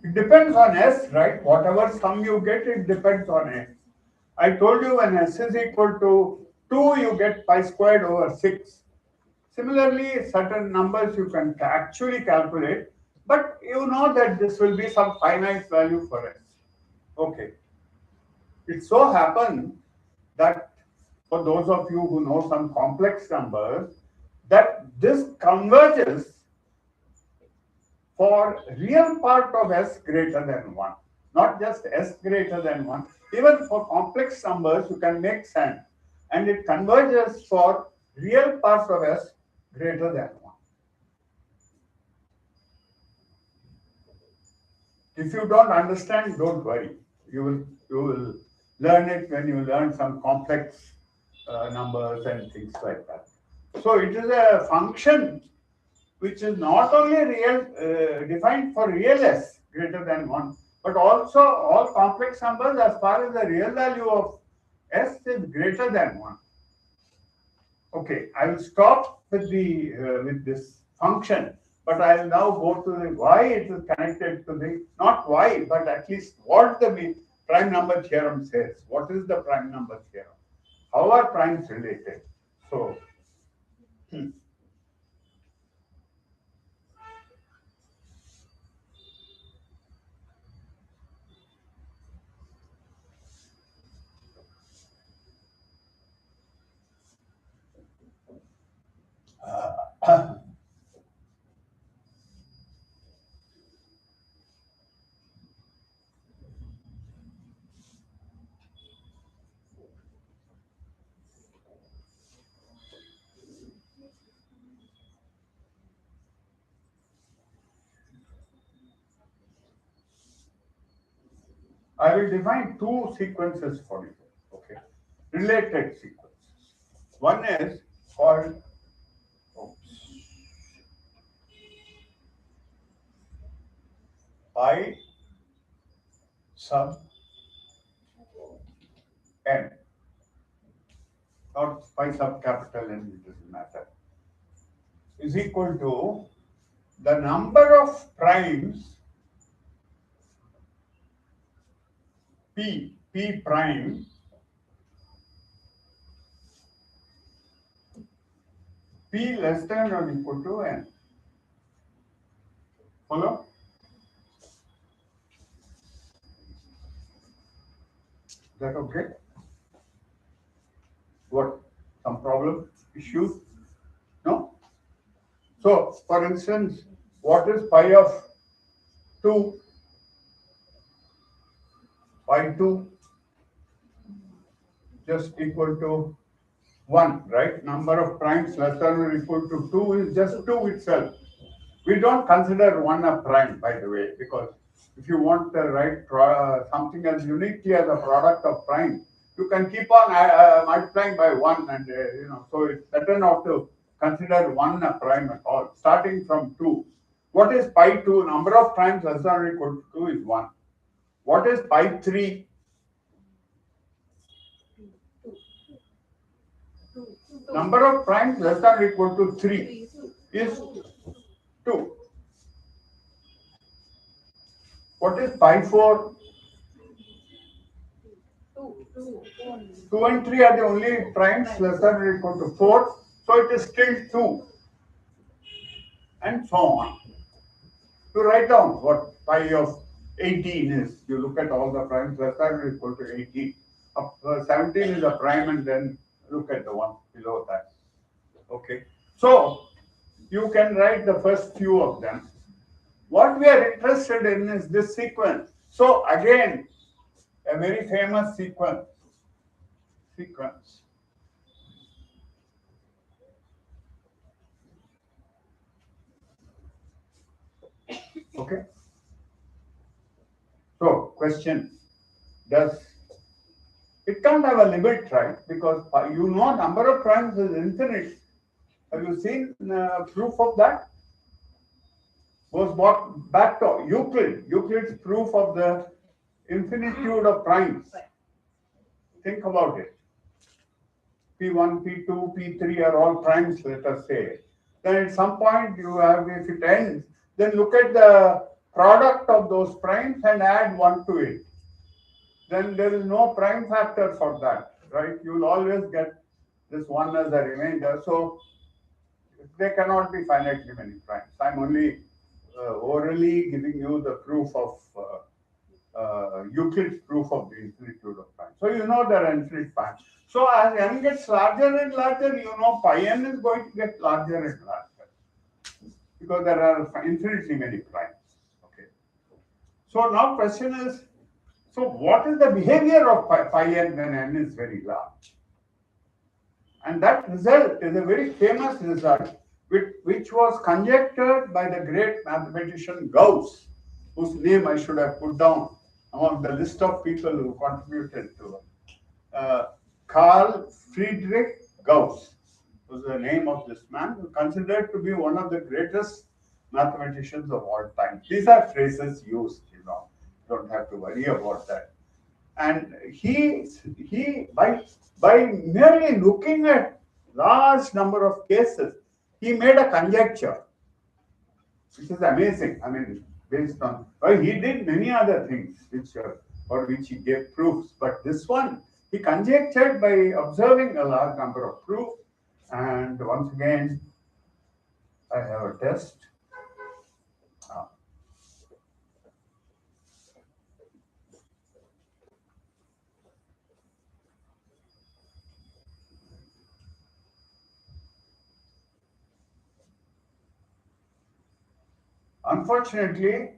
It depends on s, right? Whatever sum you get, it depends on s. I told you when s is equal to 2, you get pi squared over 6. Similarly, certain numbers you can actually calculate, but you know that this will be some finite value for s. Okay. It so happens that for those of you who know some complex numbers, that this converges for real part of s greater than 1, not just s greater than 1. Even for complex numbers, you can make sense, and it converges for real parts of s greater than 1. If you don't understand, don't worry. You will learn it when you learn some complex numbers and things like that. So it is a function which is not only real defined for real s greater than 1, but also all complex numbers as far as the real value of s is greater than 1. Okay, I will stop with with this function, but I will now go to the why it is connected to the, not why, but at least what the prime number theorem says. What is the prime number theorem? How are primes related? So, I will define two sequences for you. Okay, related sequences. One is called pi sub n, not pi sub capital N, it doesn't matter, is equal to the number of primes p prime p less than or equal to n. Follow? Is that okay? What? Some problem? Issue? No? So, for instance, what is pi of 2? Pi 2 just equal to 1, right? Number of primes less than or equal to 2 is just 2 itself. We don't consider 1 a prime, by the way, because if you want to write something as uniquely as a product of prime, you can keep on multiplying by 1 and, so it's better not to consider 1 a prime at all, starting from 2. What is pi 2? Number of primes less than or equal to 2 is 1. What is pi 3? Number of primes less than or equal to 3 is 2. What is pi 4? 2 and 3 are the only primes less than or equal to 4, so it is still 2, and so on. To write down what pi of 18 is, you look at all the primes less than or equal to 18. 17 is a prime, and then look at the one below that. Okay, so you can write the first few of them. What we are interested in is this sequence. So again, a very famous sequence. Okay. So question, does it can't have a limit, right? Because number of primes is infinite. Have you seen proof of that? Goes back to Euclid. Euclid's proof of the infinitude of primes. Think about it. P1, P2, P3 are all primes, let us say. Then at some point you have, if it ends, then look at the product of those primes and add 1 to it. Then there is no prime factor for that, right? You will always get this 1 as a remainder. So there cannot be finitely many primes. I'm only orally giving you the proof of Euclid's proof of the infinitude of primes. So you know there are infinite primes. So as n gets larger and larger, you know pi n is going to get larger and larger because there are infinitely many primes. Okay. So now question is, so what is the behavior of pi n when n is very large? And that result is a very famous result which was conjectured by the great mathematician Gauss, whose name I should have put down among the list of people who contributed to it. Carl Friedrich Gauss was the name of this man, who considered to be one of the greatest mathematicians of all time. These are phrases used, don't have to worry about that. And he by merely looking at large number of cases, he made a conjecture, which is amazing. I mean, based on, well, he did many other things which for which he gave proofs. But this one, he conjectured by observing a large number of proofs. And once again, I have a test. Unfortunately,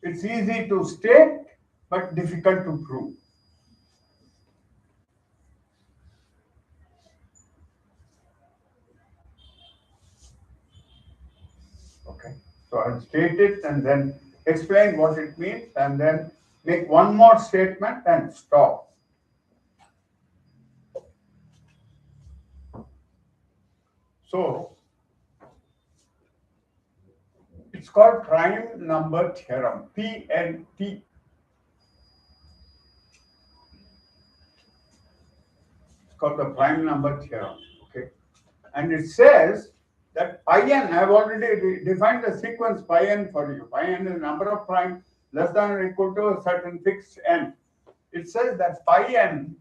it's easy to state, but difficult to prove. Okay, so I'll state it and then explain what it means and then make one more statement and stop. So, it's called prime number theorem, PNT. It's called the prime number theorem, okay? And it says that pi n, I've already defined the sequence pi n for you. Pi n is number of primes less than or equal to a certain fixed n. It says that pi n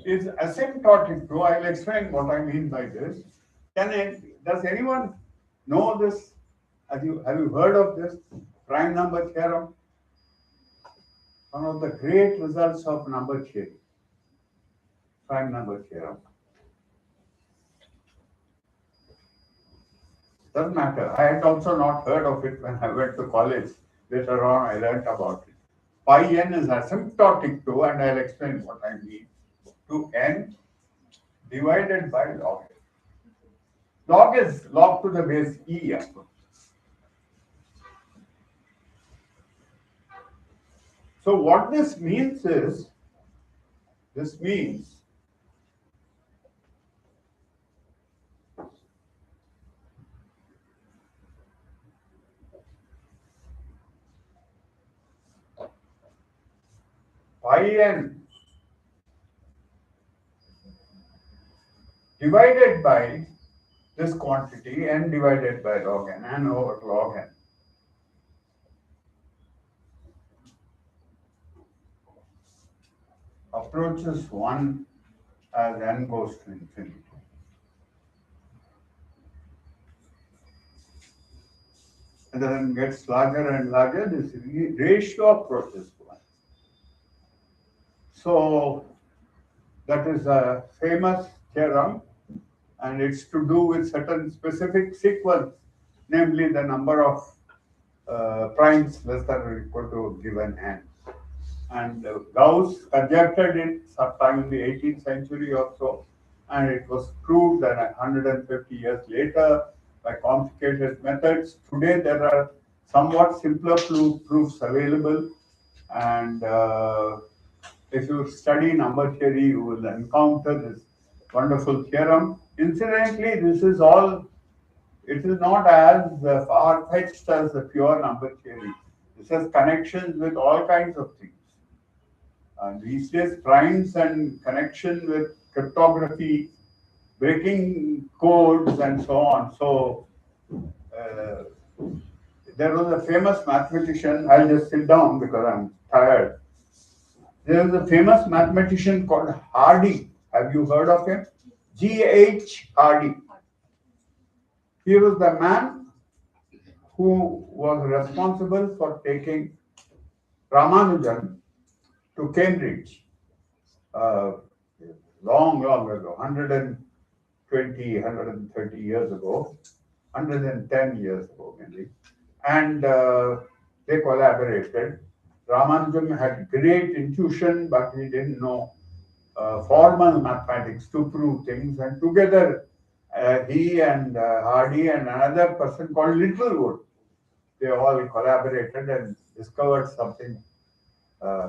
is asymptotic to, I'll explain what I mean by this. Does anyone know this? Have you heard of this prime number theorem? One of the great results of number theory, prime number theorem. Doesn't matter. I had also not heard of it when I went to college. Later on, I learned about it. Pi n is asymptotic to, and I'll explain what I mean, to n divided by log n. Log is log to the base e. So what this means is, pi n divided by this quantity n divided by log n over log n. Approaches 1 as n goes to infinity. And then gets larger and larger, this ratio approaches 1. So that is a famous theorem, and it's to do with certain specific sequence, namely the number of primes less than or equal to a given n. And Gauss conjectured it sometime in the 18th century or so, and it was proved that 150 years later by complicated methods. Today there are somewhat simpler proofs available, and if you study number theory, you will encounter this wonderful theorem. Incidentally, this is all, it is not as far-fetched as the pure number theory. This has connections with all kinds of things. These days, primes and connection with cryptography, breaking codes, and so on. So, there was a famous mathematician. I'll just sit down because I'm tired. There was a famous mathematician called Hardy. Have you heard of him? G.H. Hardy. He was the man who was responsible for taking Ramanujan to Cambridge long ago, 120, 130 years ago, 110 years ago maybe. And they collaborated. Ramanujan had great intuition, but he didn't know formal mathematics to prove things. And together, he and Hardy and another person called Littlewood, they all collaborated and discovered something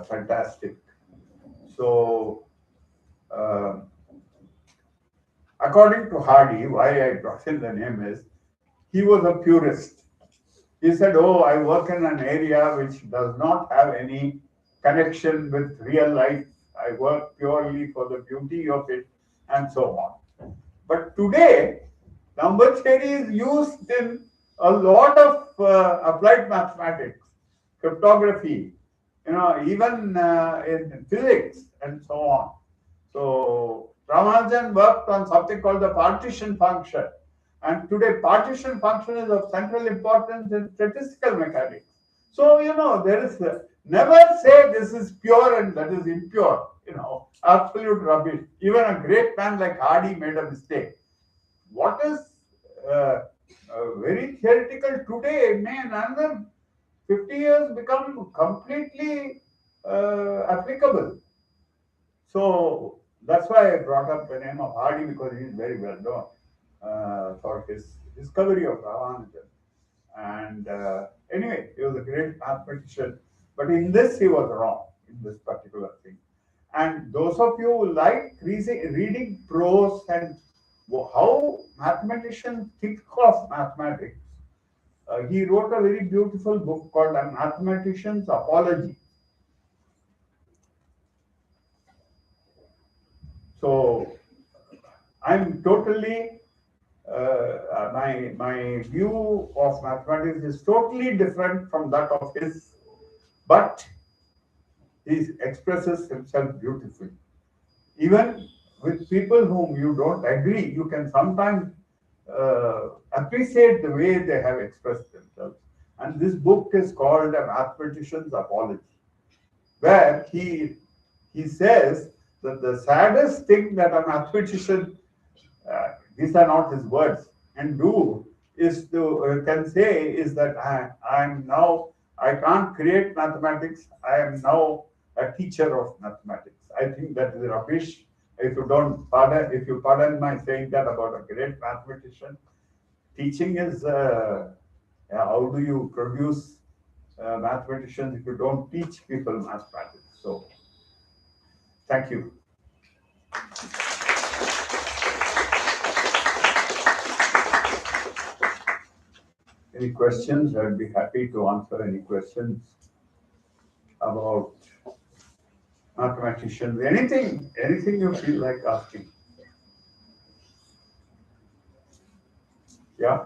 fantastic. So, according to Hardy, why I brought in the name is, he was a purist. He said, oh, I work in an area which does not have any connection with real life. I work purely for the beauty of it, and so on. But today, number theory is used in a lot of applied mathematics. cryptography, even in physics and so on. So Ramanujan worked on something called the partition function. And today partition function is of central importance in statistical mechanics. So, there is never say this is pure and that is impure, absolute rubbish. Even a great man like Hardy made a mistake. What is very theoretical today may in another 50 years become completely applicable. So that's why I brought up the name of Hardy, because he is very well known for his discovery of Ramanujan. And anyway, he was a great mathematician, but in this he was wrong, in this particular thing. And those of you who like reading prose and how mathematicians think of mathematics, he wrote a very beautiful book called A Mathematician's Apology. So I'm totally my view of mathematics is totally different from that of his, but he expresses himself beautifully. Even with people whom you don't agree, you can sometimes appreciate the way they have expressed themselves. And this book is called A Mathematician's Apology, where he says that the saddest thing that a mathematician, these are not his words, and do is to can say is that I can't create mathematics. I am now a teacher of mathematics. I think that is rubbish. If you pardon my saying that about a great mathematician, teaching is how do you produce mathematicians if you don't teach people mathematics? So, thank you. Any questions? I'd be happy to answer any questions about mathematicians. Anything you feel like asking. Yeah.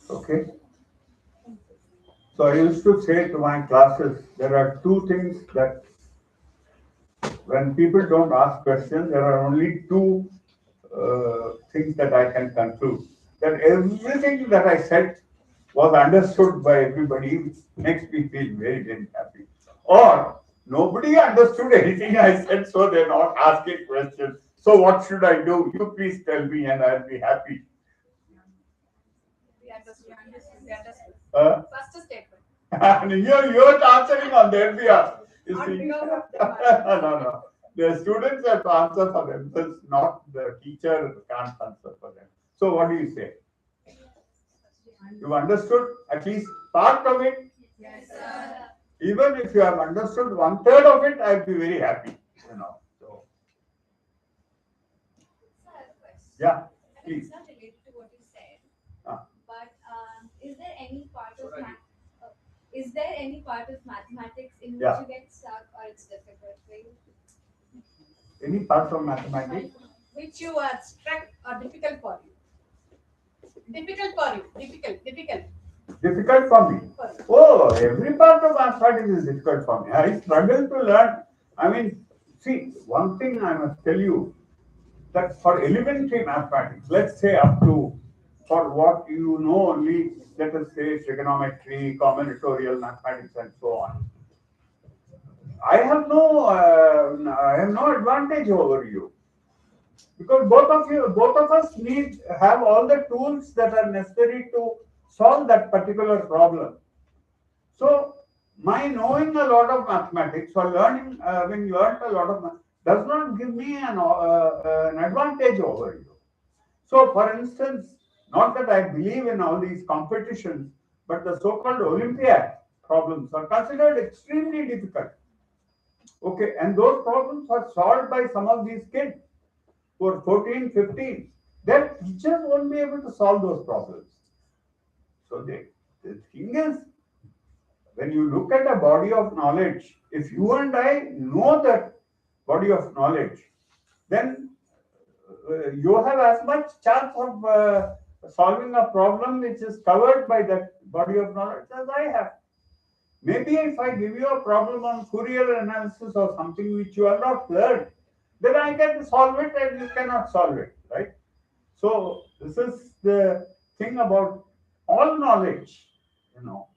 Okay. So I used to say to my classes, there are two things that when people don't ask questions, there are only two things that I can conclude. That everything that I said was understood by everybody, which makes me feel very, very happy. Or nobody understood anything I said, so they're not asking questions. So what should I do? You please tell me and I'll be happy. We understood. First statement. And you're answering on their behalf. You On see. behalf of them. No. The students have to answer for themselves, not the teacher can't answer for them. So what do you say? You understood at least part of it? Yes, sir. Even if you have understood 1/3 of it, I'll be very happy. So Sir, I have a question. yeah, I mean, please. it's not related to what you said, Ah. but is there any part of is there any part of mathematics in which Yeah. you get stuck or it's difficult for you? Any part of mathematics? Which you are struck or difficult for you? Difficult for you. Difficult. Difficult for me. For you. Oh, every part of mathematics is difficult for me. I struggle to learn. I mean, see, one thing I must tell you, that for elementary mathematics, let's say up to, for what you know only, let us say trigonometry, combinatorial mathematics, and so on. I have no advantage over you, because both of us have all the tools that are necessary to solve that particular problem. So my knowing a lot of mathematics or having learned a lot of math does not give me an advantage over you. So, for instance, not that I believe in all these competitions, but the so-called Olympiad problems are considered extremely difficult. Okay, and those problems are solved by some of these kids who are 14, 15. Their teachers won't be able to solve those problems. So the thing is, when you look at a body of knowledge, if you and I know that body of knowledge, then you have as much chance of solving a problem which is covered by that body of knowledge as I have. Maybe if I give you a problem on Fourier analysis or something which you have not learned, then I can solve it and you cannot solve it, right? So this is the thing about all knowledge, you know.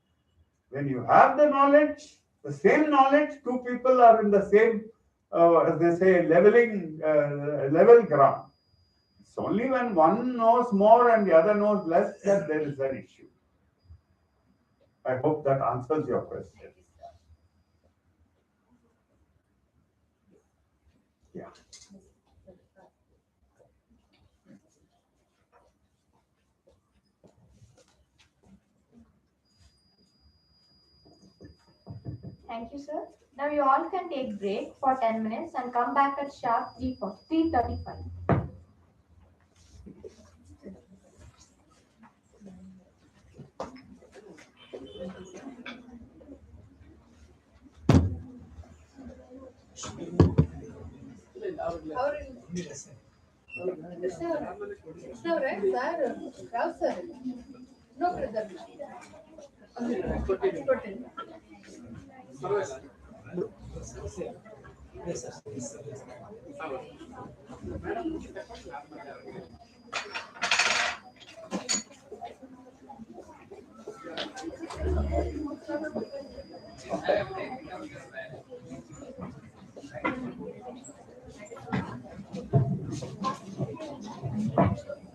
When you have the knowledge, the same knowledge, two people are in the same, as they say, level ground. It's only when one knows more and the other knows less that there is an issue. I hope that answers your question. Yeah. Thank you, sir. Now you all can take break for 10 minutes and come back at sharp 3:35. No, brother.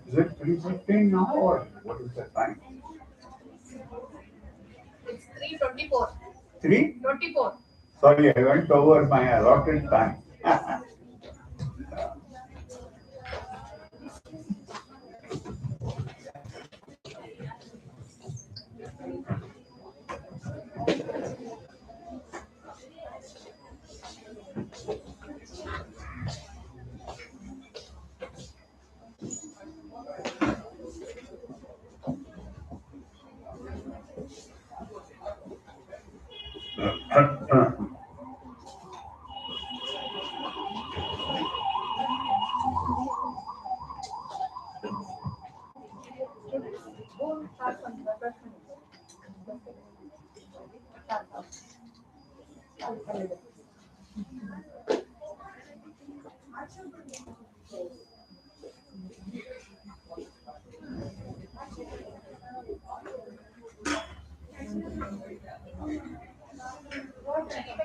Is it 3:15 now or what is the time? It's 3:24. 3:24. Sorry, I went over my allotted time.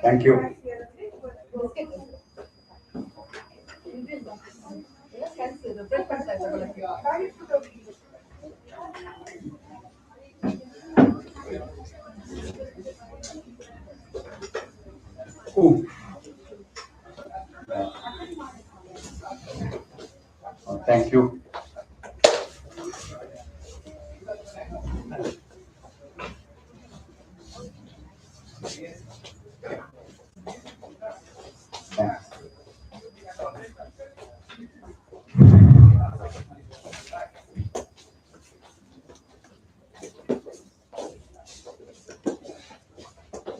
Thank you. Ooh. Thank you. Thanks.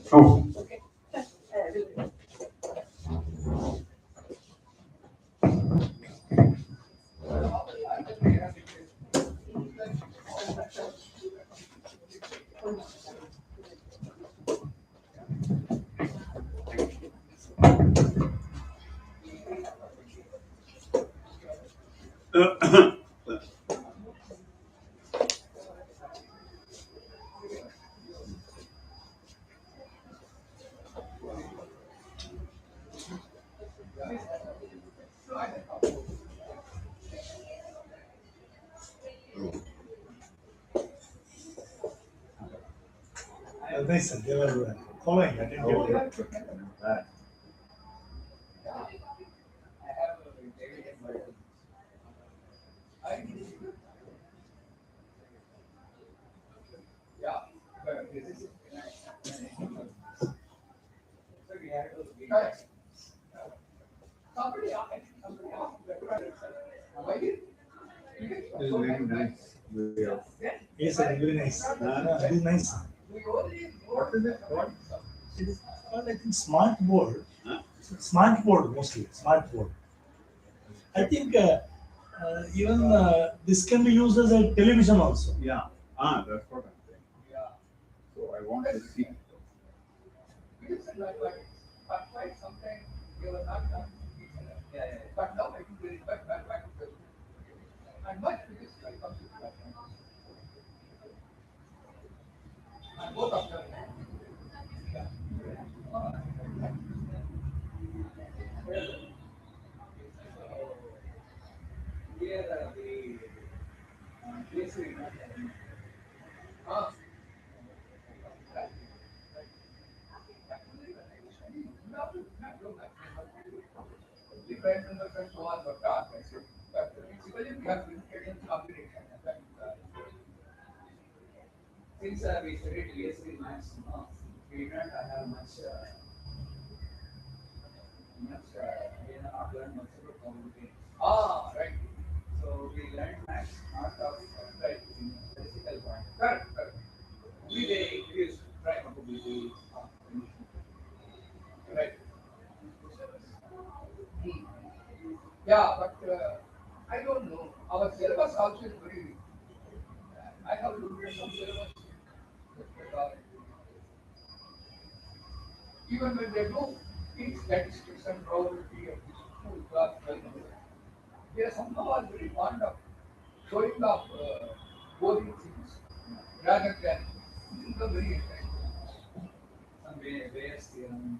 So, Nice, they were following attentively. this is very nice. Yes, very nice. Very nice. What is it called? It is called, I think, smart board. Huh? Smart board mostly. Smart board. I think Even this can be used as a television also. Yeah. That's what I'm saying. Yeah. So I want to see. Because but sometimes you were not done. Yeah. But now I think there is back to and much because when it comes to that. And both of them. Yeah. Here the case will not Ah. Different and so on, but basically we have limited in combination. since we studied DSC maths, we did not have much we have not learned much about probability. Ah, right. So we learned maths not of Right. in statistical point. Correct. Only they introduced probability. Right. Yeah, but I don't know. Our syllabus also is very. I have looked at some syllabus. But, even when they do in statistics and probability of this school class, they are somehow are very fond of showing off boring things rather than the very interesting. Some Bayes theorem.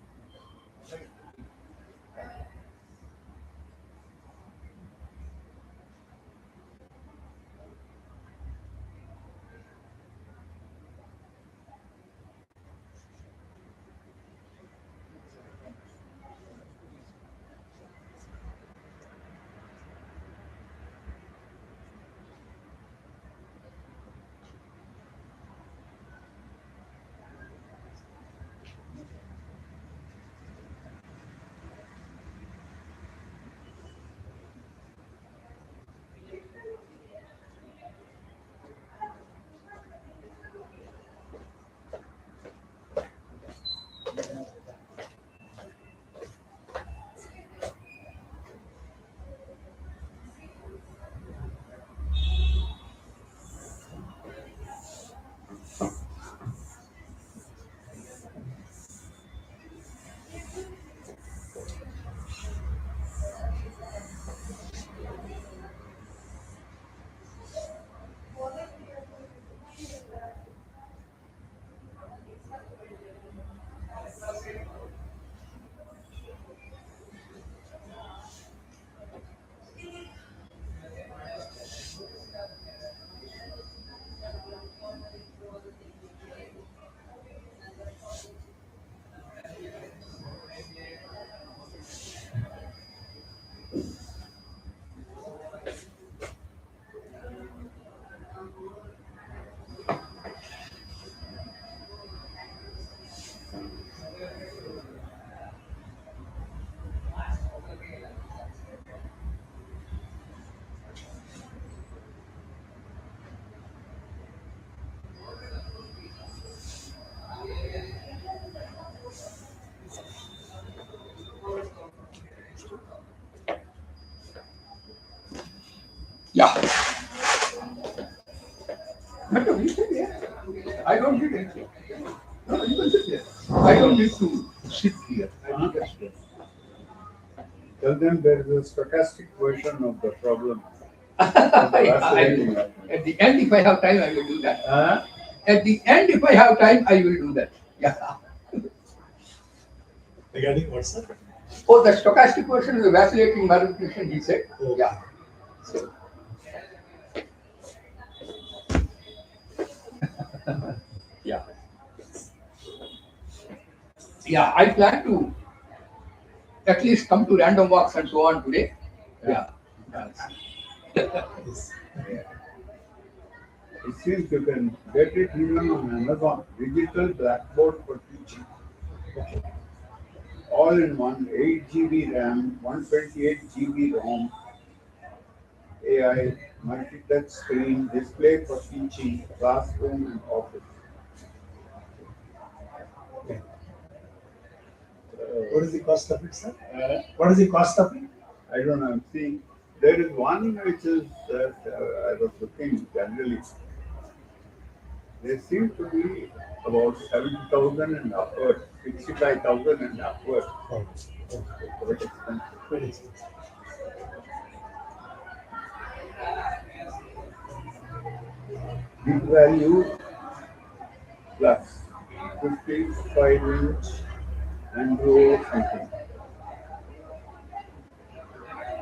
Yeah. No, you sit here. I don't need anything. No, you can sit here. I don't need to sit here. I will just Tell them there is a stochastic version of the problem. Yeah, at the end, if I have time, I will do that. At the end, if I have time, I will do that. Yeah. Regarding what, sir? Oh, the stochastic version of the vacillating multiplication, he said. Oh. Yeah. So. Yeah. Yeah, I plan to at least come to random walks and so on today. Yeah. Yes. It seems you can get it even on Amazon. Digital blackboard for teaching. Okay. All in one, 8 GB RAM, 128 GB ROM, AI, multi-touch screen, display for teaching, classroom and office. Okay. What is the cost of it, sir? Uh, What is the cost of it? I don't know, I'm seeing There is one which is, I was looking generally, they seem to be about 70,000 and upward, 65,000 and upward. Oh, Quite expensive. very expensive. Big value plus 55-inch Android something.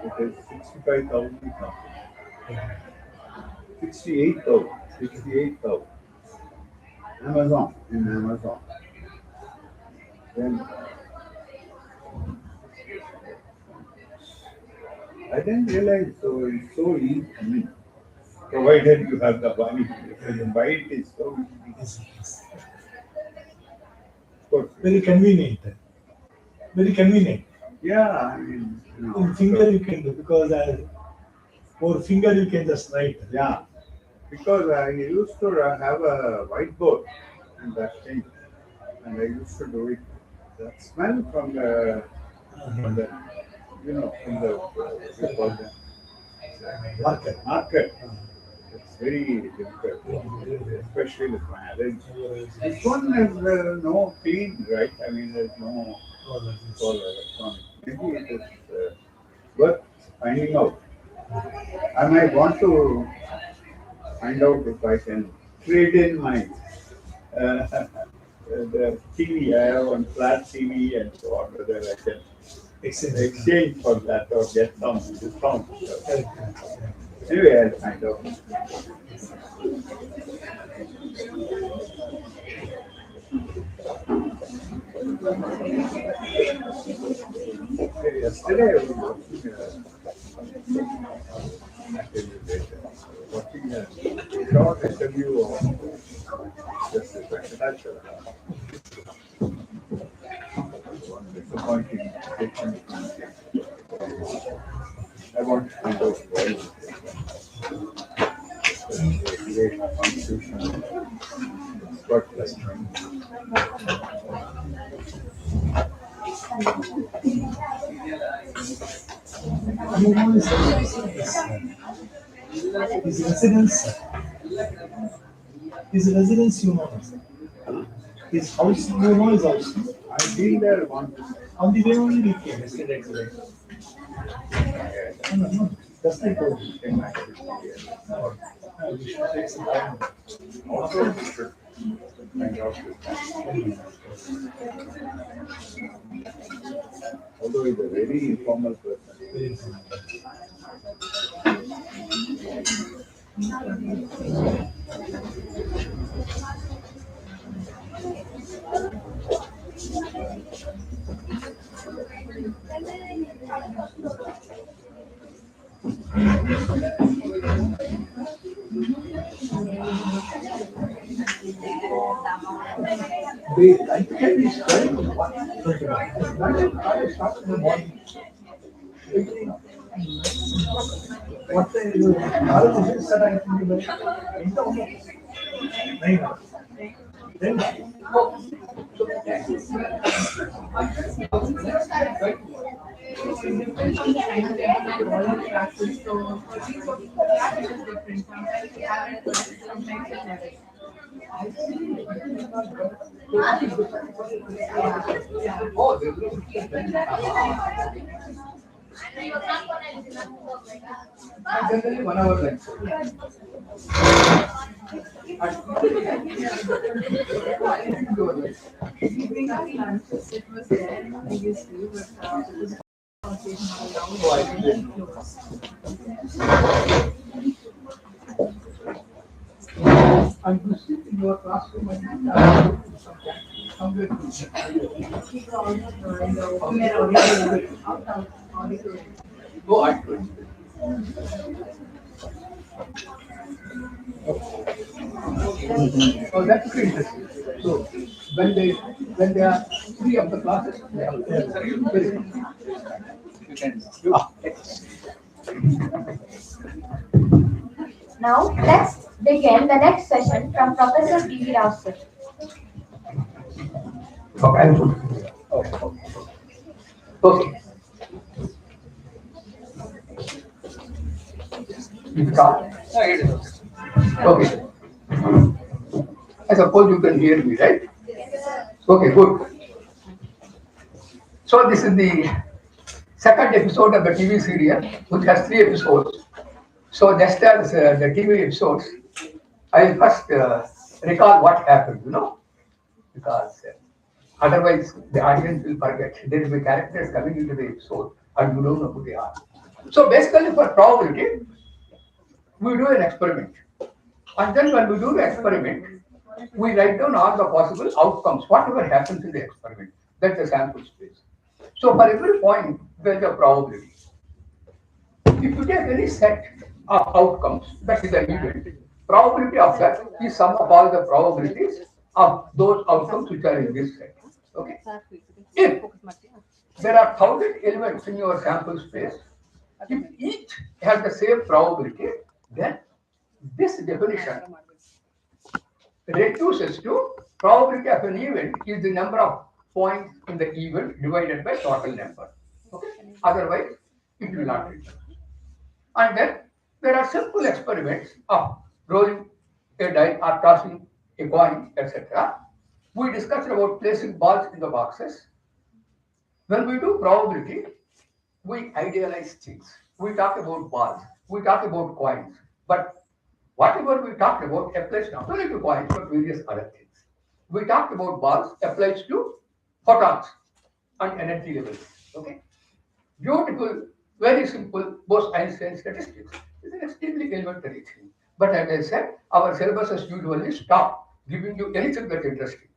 It is 65,000 something. 68,000. 68,000. Amazon, in Amazon. Then I didn't realize so it's so easy. I mean, provided you have the money, if you buy it, it's so easy. Yes, yes. Of course. Very convenient. Very convenient. Yeah, I mean, you know, In finger you can do because over finger you can just write. yeah, because I used to have a whiteboard and that thing, and I used to do it. The smell from the, you know, from the, what you call the Marker. market, it's very difficult, especially with my allergy. This one has no clean, right? I mean, there's no it's all electronic. Maybe it is worth finding out. I might want to find out if I can trade in my the TV. I have one flat TV and so on, whether I can exchange for that or get some discount. So, anyway, I'll find out. Yesterday I was watching a short interview of Justice Venkatachara. One disappointing statement. I want to find out why the great constitution expert like me. You know his residence. His residence, you know. His house, you know his house. I've been there once. On the way only we came yesterday. No, just I told you. We should take some time. Also, you should find out this guy. Although he's a very informal person. Very important. I can be studying I start in the morning. What the is that I can do then oh, generally 1 hour lecture. And you sit in your classroom and somewhere go at it. Oh, that's very interesting. So when they are free of the classes, they have very you can do. Now, let's begin the next session from Professor D. Rao sir. Okay. Okay. is Start. okay. it is okay. Okay. I suppose you can hear me, right? Okay, good. So this is the second episode of the TV serial, which has 3 episodes. So just as the TV episodes, I will first recall what happened, because otherwise the audience will forget. There will be characters coming into the episode and you don't know who they are. So basically for probability, we do an experiment. And then when we do the experiment, we write down all the possible outcomes, whatever happens in the experiment. That's the sample space. So for every point, there is a probability. If you take any set of outcomes, that is an event, probability of that is sum of all the probabilities of those outcomes which are in this set. Okay? If there are 1,000 elements in your sample space, if each has the same probability, then this definition reduces to probability of an event is the number of points in the event divided by total number. Okay? Otherwise, it will not reduce. And then there are simple experiments of rolling a die or tossing a coin, etc. We discussed about placing balls in the boxes. When we do probability, we idealize things. We talk about balls, we talk about coins, but whatever we talked about applies not only to coins but various other things. We talked about balls applies to photons and energy levels. Okay, beautiful, very simple, both Einstein statistics. It's an extremely elementary thing. But as I said, our syllabuses usually stop giving you anything that's interesting.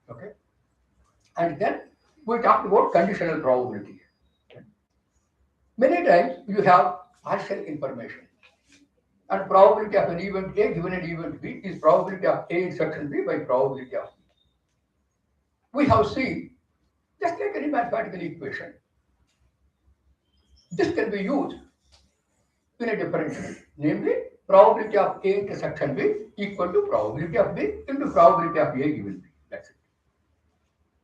Okay, and then we talked about conditional probability. Many times you have partial information. And probability of an event A given an event B is probability of A intersection B by probability of B. We have seen, just like any mathematical equation, this can be used in a differential, namely probability of A intersection B equal to probability of B into probability of A given B. That's it.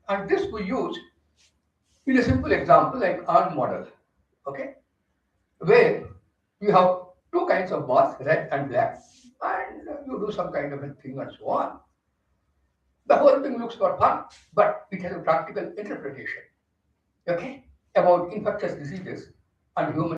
And this we use in a simple example like ARM model, okay, where you have two kinds of bars, red and black, and you do some kind of a thing and so on. The whole thing looks for fun, but it has a practical interpretation, okay, about infectious diseases and human